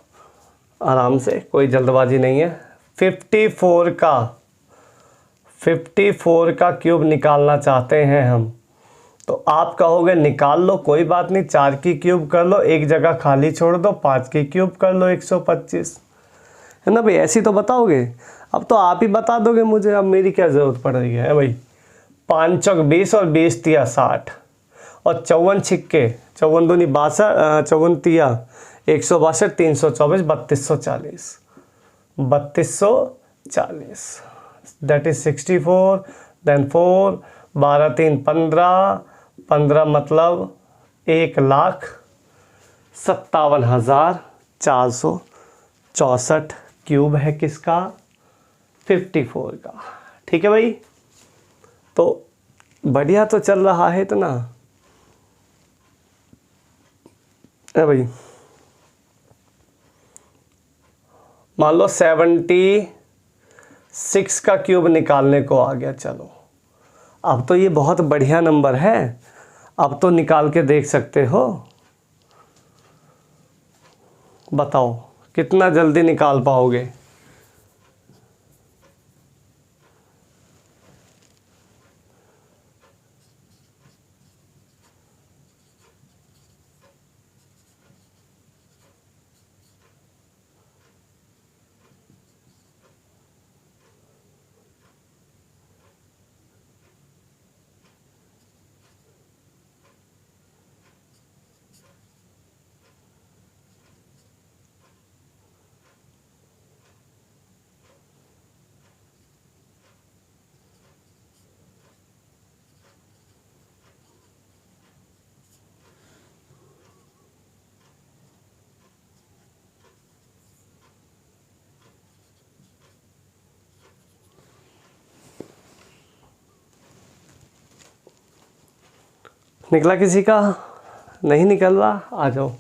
आराम से, कोई जल्दबाजी नहीं है। 54 का क्यूब निकालना चाहते हैं हम, तो आप कहोगे निकाल लो, कोई बात नहीं, 4 की क्यूब कर लो, एक जगह खाली छोड़ दो, 5 की क्यूब कर लो 125, है ना भाई। ऐसी तो बताओगे, अब तो आप ही बता दोगे मुझे, अब मेरी क्या ज़रूरत पड़ रही है भाई। 5 चौक 20 और 20 तिया 60 और 54 छिक्के 54 दूनी 62, 54 तिया 162, 324, 3240, 3240, दैट इज 64, देन 4, 12 3 15, 15 मतलब 1,57,464 क्यूब है किसका, 54 का, ठीक है भाई। तो बढ़िया तो चल रहा है इतना, है भाई। मान लो 76 का क्यूब निकालने को आ गया, चलो अब तो ये बहुत बढ़िया नंबर है, अब तो निकाल के देख सकते हो। बताओ कितना जल्दी निकाल पाओगे। निकला किसी का? नहीं निकल रहा? आ जाओ।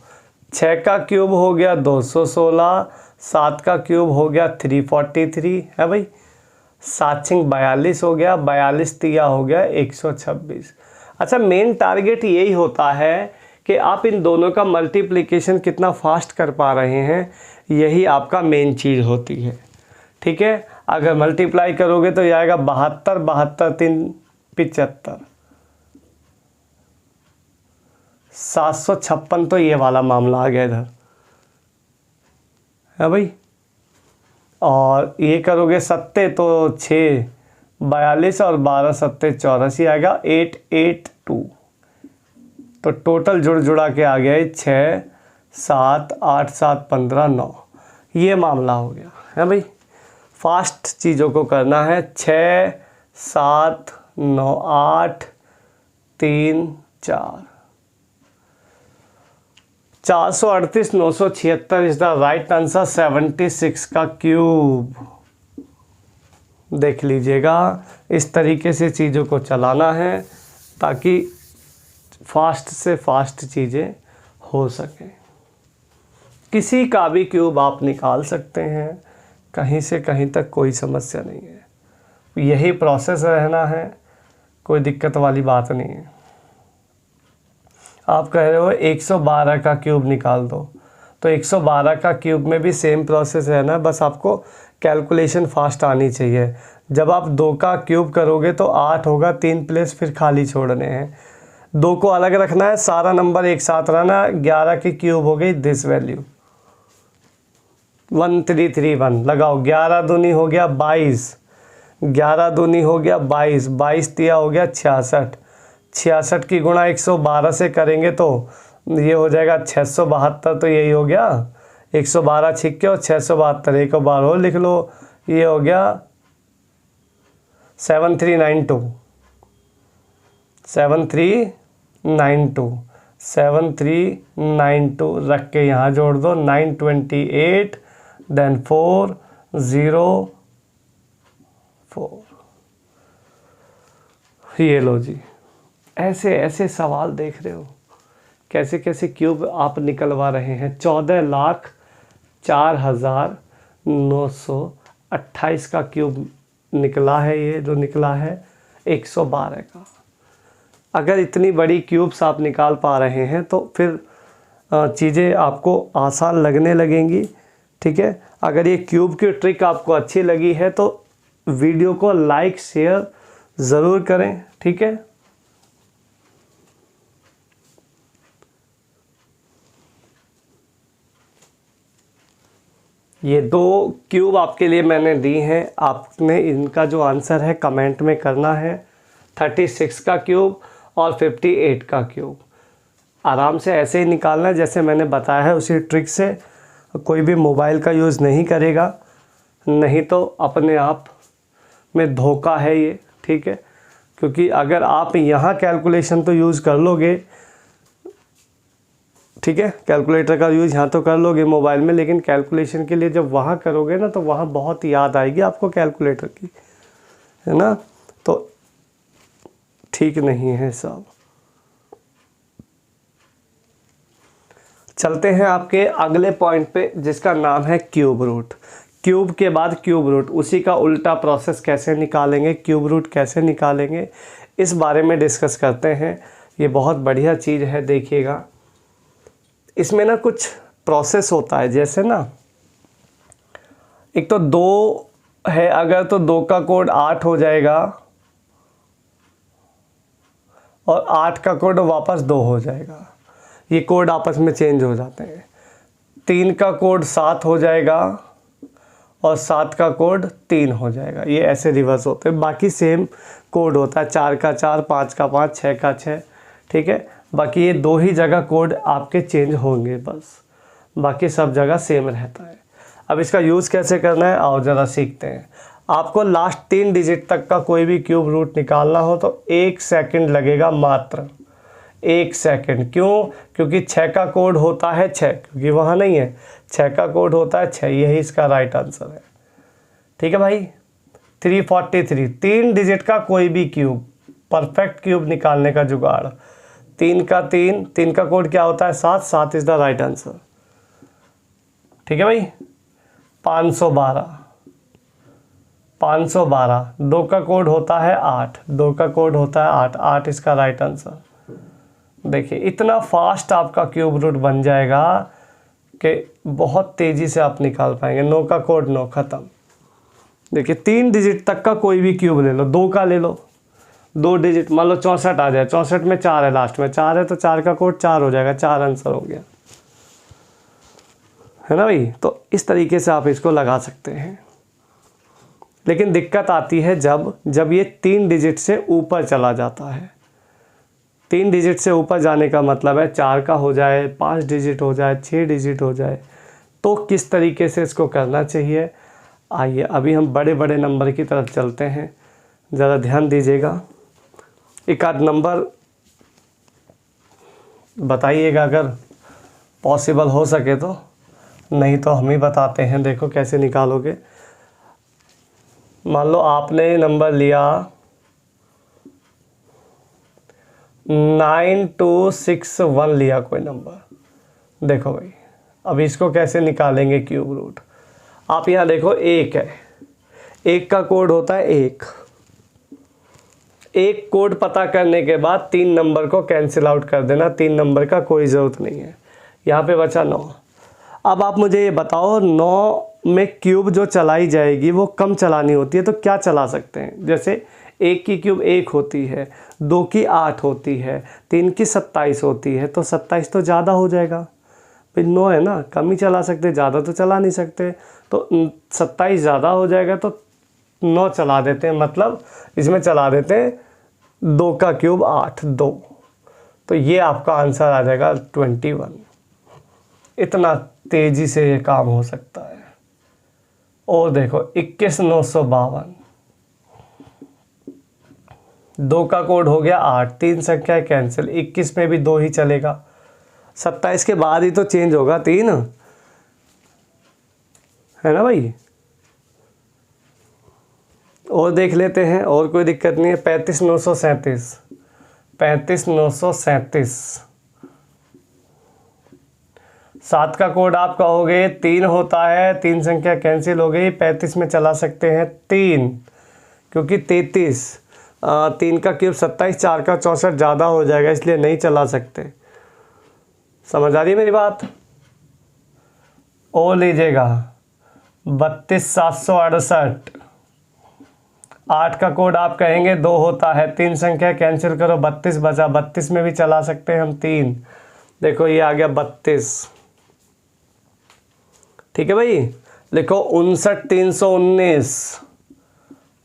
6 का क्यूब हो गया 216, 7 का क्यूब हो गया 343 है भाई, 7 छिंग 42 हो गया, 42 तिया हो गया 126। अच्छा, मेन टारगेट यही होता है कि आप इन दोनों का मल्टीप्लिकेशन कितना फास्ट कर पा रहे हैं, यही आपका मेन चीज़ होती है। ठीक है, अगर मल्टीप्लाई करोगे तो ये आएगा 72, 72 3 75, 756, तो ये वाला मामला आ गया इधर है भाई। और ये करोगे सत्ते तो 6 42 और 12 सत्ते 84 आएगा 882। तो टोटल जुड़ जुड़ा के आ गया 6 7 8 7 15 9, ये मामला हो गया है भाई। फास्ट चीज़ों को करना है। 6 7 9 8 3 4, 438 976 इज द राइट आंसर। 76 का क्यूब। देख लीजिएगा, इस तरीके से चीज़ों को चलाना है ताकि फास्ट से फास्ट चीज़ें हो सकें। किसी का भी क्यूब आप निकाल सकते हैं, कहीं से कहीं तक कोई समस्या नहीं है। यही प्रोसेस रहना है, कोई दिक्कत वाली बात नहीं है। आप कह रहे हो 112 का क्यूब निकाल दो, तो 112 का क्यूब में भी सेम प्रोसेस है ना, बस आपको कैलकुलेशन फास्ट आनी चाहिए। जब आप 2 का क्यूब करोगे तो 8 होगा, 3 प्लेस फिर खाली छोड़ने हैं, 2 को अलग रखना है, सारा नंबर एक साथ रहना। 11 की क्यूब हो गई दिस वैल्यू 1331, लगाओ। 11 दूनी हो गया 22, 11 दूनी हो गया 22, 22 तिया हो गया 66, 66 की गुणा 112 से करेंगे तो ये हो जाएगा 672। तो यही हो गया 112 छिक्के और 672, एक बार और लिख लो, ये हो गया 7392, 7392, 7392 रख के यहाँ जोड़ दो 928 देन 404। ये लो जी, ऐसे ऐसे सवाल देख रहे हो कैसे कैसे क्यूब आप निकलवा रहे हैं। 14,04,928 का क्यूब निकला है, ये जो निकला है 112 का। अगर इतनी बड़ी क्यूब्स आप निकाल पा रहे हैं तो फिर चीज़ें आपको आसान लगने लगेंगी। ठीक है, अगर ये क्यूब की ट्रिक आपको अच्छी लगी है तो वीडियो को लाइक शेयर ज़रूर करें। ठीक है, ये 2 क्यूब आपके लिए मैंने दी हैं, आपने इनका जो आंसर है कमेंट में करना है। 36 का क्यूब और 58 का क्यूब आराम से ऐसे ही निकालना है जैसे मैंने बताया है, उसी ट्रिक से। कोई भी मोबाइल का यूज़ नहीं करेगा, नहीं तो अपने आप में धोखा है ये। ठीक है, क्योंकि अगर आप यहाँ कैलकुलेशन तो यूज़ कर लोगे, ठीक है, कैलकुलेटर का यूज़ यहाँ तो कर लोगे मोबाइल में, लेकिन कैलकुलेशन के लिए जब वहाँ करोगे ना तो वहाँ बहुत याद आएगी आपको कैलकुलेटर की, है ना, तो ठीक नहीं है सब। चलते हैं आपके अगले पॉइंट पे जिसका नाम है क्यूब रूट। क्यूब के बाद क्यूब रूट, उसी का उल्टा प्रोसेस कैसे निकालेंगे, क्यूब रूट कैसे निकालेंगे, इस बारे में डिस्कस करते हैं। ये बहुत बढ़िया चीज़ है, देखिएगा। इसमें ना कुछ प्रोसेस होता है, जैसे ना एक तो 2 है अगर, तो 2 का कोड 8 हो जाएगा और 8 का कोड वापस 2 हो जाएगा। ये कोड आपस में चेंज हो जाते हैं। 3 का कोड 7 हो जाएगा और 7 का कोड 3 हो जाएगा। ये ऐसे रिवर्स होते हैं, बाकी सेम कोड होता है। 4 का 4, 5 का 5, 6 का 6। ठीक है, बाकी ये 2 ही जगह कोड आपके चेंज होंगे बस, बाकी सब जगह सेम रहता है। अब इसका यूज़ कैसे करना है आओ ज़रा सीखते हैं। आपको लास्ट 3 डिजिट तक का कोई भी क्यूब रूट निकालना हो तो 1 सेकंड लगेगा, मात्र 1 सेकंड। क्यों? क्योंकि 6 का कोड होता है 6, क्योंकि वहाँ नहीं है, 6 का कोड होता है 6, यही इसका राइट आंसर है। ठीक है भाई, 343, 3 डिजिट का कोई भी क्यूब, परफेक्ट क्यूब निकालने का जुगाड़। 3 का 3, 3 का कोड क्या होता है 7, 7 इज द राइट आंसर। ठीक है भाई। 512, 512, 2 का कोड होता है 8, 2 का कोड होता है 8, 8 इसका राइट आंसर। देखिए इतना फास्ट आपका क्यूब रूट बन जाएगा कि बहुत तेज़ी से आप निकाल पाएंगे। 9 का कोड 9, ख़त्म। देखिए 3 डिजिट तक का कोई भी क्यूब ले लो, 2 का ले लो, 2 डिजिट, मान लो 64 आ जाए, 64 में 4 है, लास्ट में 4 है तो 4 का कोड 4 हो जाएगा, 4 आंसर हो गया, है ना भाई। तो इस तरीके से आप इसको लगा सकते हैं। लेकिन दिक्कत आती है जब ये 3 डिजिट से ऊपर चला जाता है। 3 डिजिट से ऊपर जाने का मतलब है 4 का हो जाए, 5 डिजिट हो जाए, 6 डिजिट हो जाए, तो किस तरीके से इसको करना चाहिए। आइए अभी हम बड़े बड़े नंबर की तरफ चलते हैं, ज़रा ध्यान दीजिएगा। एक आध नंबर बताइएगा अगर पॉसिबल हो सके तो, नहीं तो हम ही बताते हैं। देखो कैसे निकालोगे। मान लो आपने नंबर लिया 9261 लिया कोई नंबर। देखो भाई अब इसको कैसे निकालेंगे क्यूब रूट। आप यहाँ देखो 1 है, 1 का कोड होता है 1, एक कोड पता करने के बाद 3 नंबर को कैंसिल आउट कर देना, 3 नंबर का कोई ज़रूरत नहीं है। यहाँ पे बचा 9। अब आप मुझे ये बताओ 9 में क्यूब जो चलाई जाएगी वो कम चलानी होती है तो क्या चला सकते हैं। जैसे 1 की क्यूब 1 होती है, 2 की 8 होती है, 3 की 27 होती है, तो 27 तो ज़्यादा हो जाएगा भाई। 9 है ना, कम ही चला सकते, ज़्यादा तो चला नहीं सकते, तो 27 ज़्यादा हो जाएगा तो 9 चला देते हैं, मतलब इसमें चला देते हैं 2 का क्यूब 8, 2, तो ये आपका आंसर आ जाएगा 21। इतना तेज़ी से ये काम हो सकता है। और देखो 21952, 2 का कोड हो गया 8, 3 संख्या कैंसिल, 21 में भी 2 ही चलेगा, 27 के बाद ही तो चेंज होगा 3, है ना भाई। और देख लेते हैं, और कोई दिक्कत नहीं है। 35937, 35937, 7 का कोड आप कहोगे 3 होता है, 3 संख्या कैंसिल हो गई, 35 में चला सकते हैं 3, क्योंकि 33, 3 का क्यूब 27, 4 का 64 ज़्यादा हो जाएगा, इसलिए नहीं चला सकते। समझ आ रही है मेरी बात। और लीजिएगा 32768, 8 का कोड आप कहेंगे 2 होता है, 3 संख्या कैंसिल करो, 32 बचा, 32 में भी चला सकते हैं हम 3। देखो ये आ गया 32। ठीक है भाई। लिखो 59319,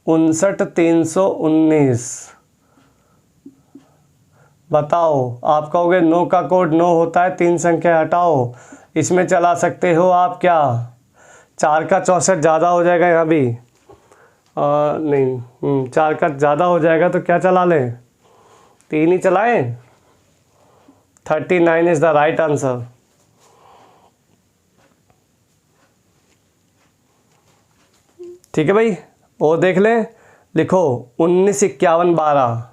59319। बताओ, आप कहोगे 9 का कोड 9 होता है, 3 संख्या हटाओ, इसमें चला सकते हो आप क्या। 4 का 64 ज़्यादा हो जाएगा यहाँ भी, नहीं 4 का ज़्यादा हो जाएगा तो क्या चला लें, 3 ही चलाएं। 39 इज़ द राइट आंसर। ठीक है भाई। और देख लें, लिखो 195112,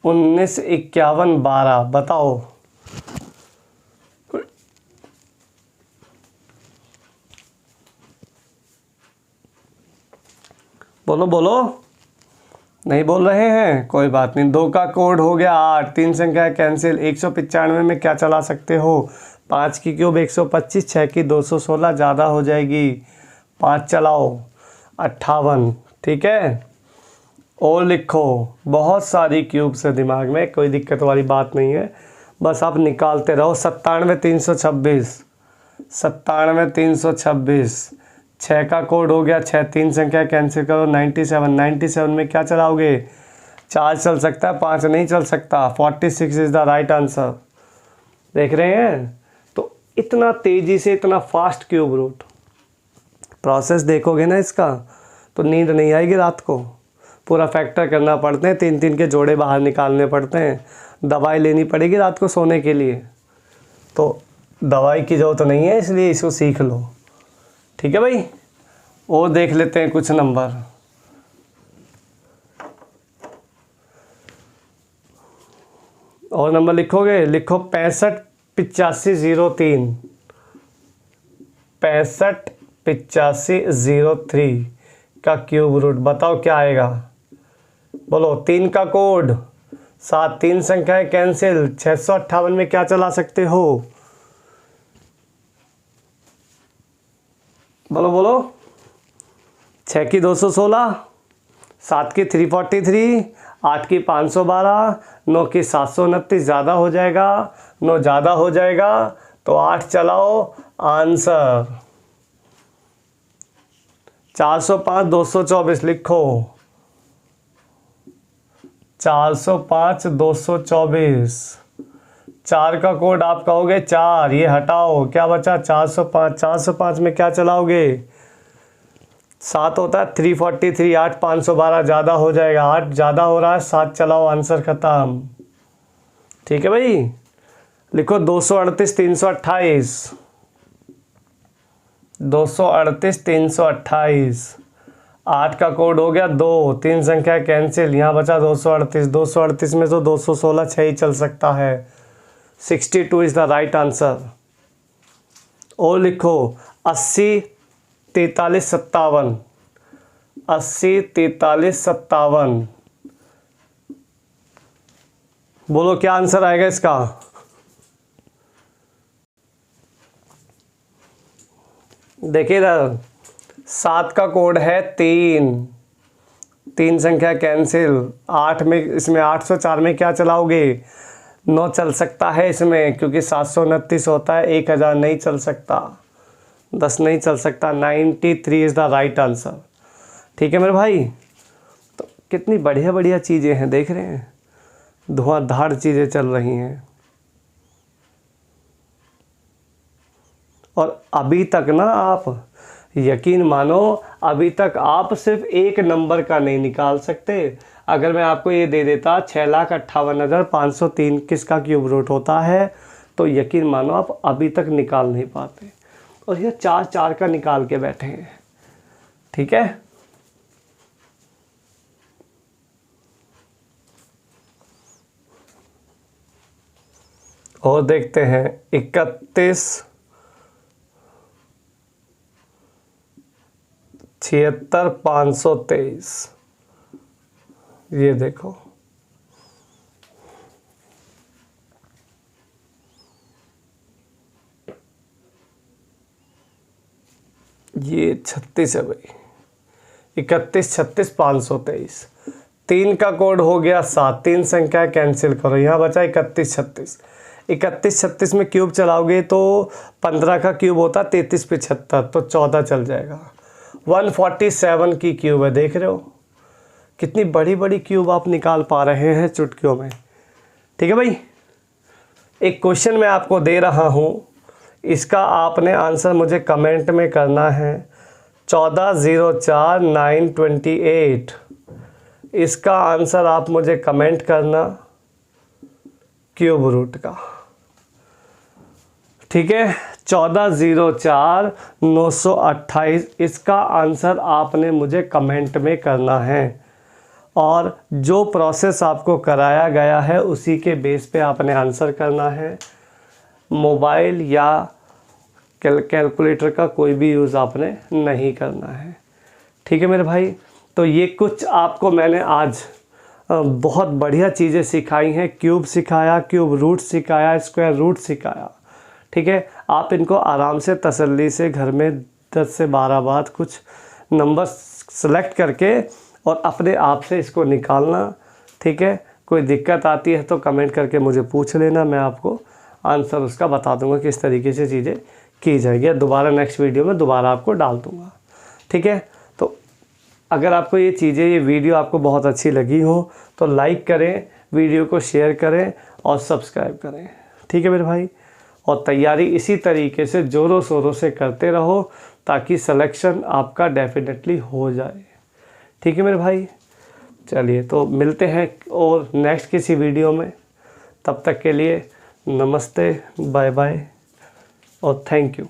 195112। बताओ बोलो बोलो, नहीं बोल रहे हैं, कोई बात नहीं। 2 का कोड हो गया 8, 3 संख्या कैंसिल, 195 में क्या चला सकते हो, 5 की क्यूब 125, 6 की 216 ज़्यादा हो जाएगी, 5 चलाओ 58। ठीक है। और लिखो, बहुत सारी क्यूब्स है दिमाग में, कोई दिक्कत वाली बात नहीं है, बस आप निकालते रहो। 97326, 97326, 6 का कोड हो गया 6, 3 संख्या कैंसिल करो, 97, 97 में क्या चलाओगे, 4 चल सकता है, 5 नहीं चल सकता। 46 इज़ द राइट आंसर। देख रहे हैं, तो इतना तेज़ी से, इतना फास्ट क्यूब रूट प्रोसेस देखोगे ना इसका, तो नींद नहीं आएगी रात को। पूरा फैक्टर करना पड़ते हैं, 3-3 के जोड़े बाहर निकालने पड़ते हैं, दवाई लेनी पड़ेगी रात को सोने के लिए, तो दवाई की ज़रूरत नहीं है, इसलिए इसको सीख लो। ठीक है भाई। और देख लेते हैं कुछ नंबर। और नंबर लिखोगे, लिखो 658503, 658503 का क्यूब रूट। बताओ क्या आएगा, बोलो। 3 का कोड 7, 3 संख्याएं कैंसिल, 658 में क्या चला सकते हो, बोलो बोलो। 6 की 216, 7 की 343, 8 की 512, 9 की 729, ज़्यादा हो जाएगा, 9 ज़्यादा हो जाएगा तो 8 चलाओ, आंसर 405 224 लिखो, 405 224। 4 का कोड आप कहोगे 4, ये हटाओ, क्या बचा 405। 405 में क्या चलाओगे, 7 होता है 343, 8 512 ज़्यादा हो जाएगा, 8 ज़्यादा हो रहा है, 7 चलाओ, आंसर ख़त्म। ठीक है भाई, लिखो 238 328, 238 328। 8 का कोड हो गया 2, 3 संख्या कैंसिल, यहाँ बचा 238। 238 में तो 216 6 ही चल सकता है, 62 इज़ द राइट आंसर। और लिखो 80 43 57, 80 43 57। बोलो क्या आंसर आएगा इसका, देखिए इधर 7 का कोड है 3, 3 संख्या कैंसिल। 8 में, इसमें 804 में क्या चलाओगे, 9 चल सकता है इसमें, क्योंकि 729 होता है, 1000 नहीं चल सकता, 10 नहीं चल सकता। 93 इज़ द राइट आंसर। ठीक है मेरे भाई, तो कितनी बढ़िया बढ़िया चीज़ें हैं, देख रहे हैं, धुआंधार चीज़ें चल रही हैं। और अभी तक ना आप यकीन मानो, अभी तक आप सिर्फ एक नंबर का नहीं निकाल सकते। अगर मैं आपको ये दे देता 6,58,503 किसका क्यूब रूट होता है, तो यकीन मानो आप अभी तक निकाल नहीं पाते। और ये 4 का निकाल के बैठे हैं। ठीक है, और देखते हैं 31 76 523। ये देखो, ये 36 है भाई, 31 36 523। 3 का कोड हो गया 7, 3 संख्या कैंसिल करो, यहाँ बचा 31 36। 31 36 में क्यूब चलाओगे तो 15 का क्यूब होता 33 75, तो 14 चल जाएगा। 147 की क्यूब है, देख रहे हो कितनी बड़ी बड़ी क्यूब आप निकाल पा रहे हैं चुटकियों में। ठीक है भाई, एक क्वेश्चन मैं आपको दे रहा हूँ, इसका आपने आंसर मुझे कमेंट में करना है। 14,04,928, इसका आंसर आप मुझे कमेंट करना, क्यूब रूट का। ठीक है, 14,04,928, इसका आंसर आपने मुझे कमेंट में करना है। और जो प्रोसेस आपको कराया गया है उसी के बेस पे आपने आंसर करना है। मोबाइल या कैलकुलेटर का कोई भी यूज़ आपने नहीं करना है। ठीक है मेरे भाई, तो ये कुछ आपको मैंने आज बहुत बढ़िया चीज़ें सिखाई हैं। क्यूब सिखाया, क्यूब रूट सिखाया, स्क्वायर रूट सिखाया। ठीक है, आप इनको आराम से तसल्ली से घर में 10 से 12 बार कुछ नंबर सेलेक्ट करके और अपने आप से इसको निकालना। ठीक है, कोई दिक्कत आती है तो कमेंट करके मुझे पूछ लेना, मैं आपको आंसर उसका बता दूंगा किस तरीके से चीज़ें की जाएगी। दोबारा नेक्स्ट वीडियो में दोबारा आपको डाल दूंगा। ठीक है, तो अगर आपको ये चीज़ें, ये वीडियो आपको बहुत अच्छी लगी हो तो लाइक करें, वीडियो को शेयर करें और सब्सक्राइब करें। ठीक है मेरे भाई, और तैयारी इसी तरीके से ज़ोरों शोरों से करते रहो ताकि सिलेक्शन आपका डेफिनेटली हो जाए। ठीक है मेरे भाई, चलिए तो मिलते हैं और नेक्स्ट किसी वीडियो में। तब तक के लिए नमस्ते, बाय बाय और थैंक यू।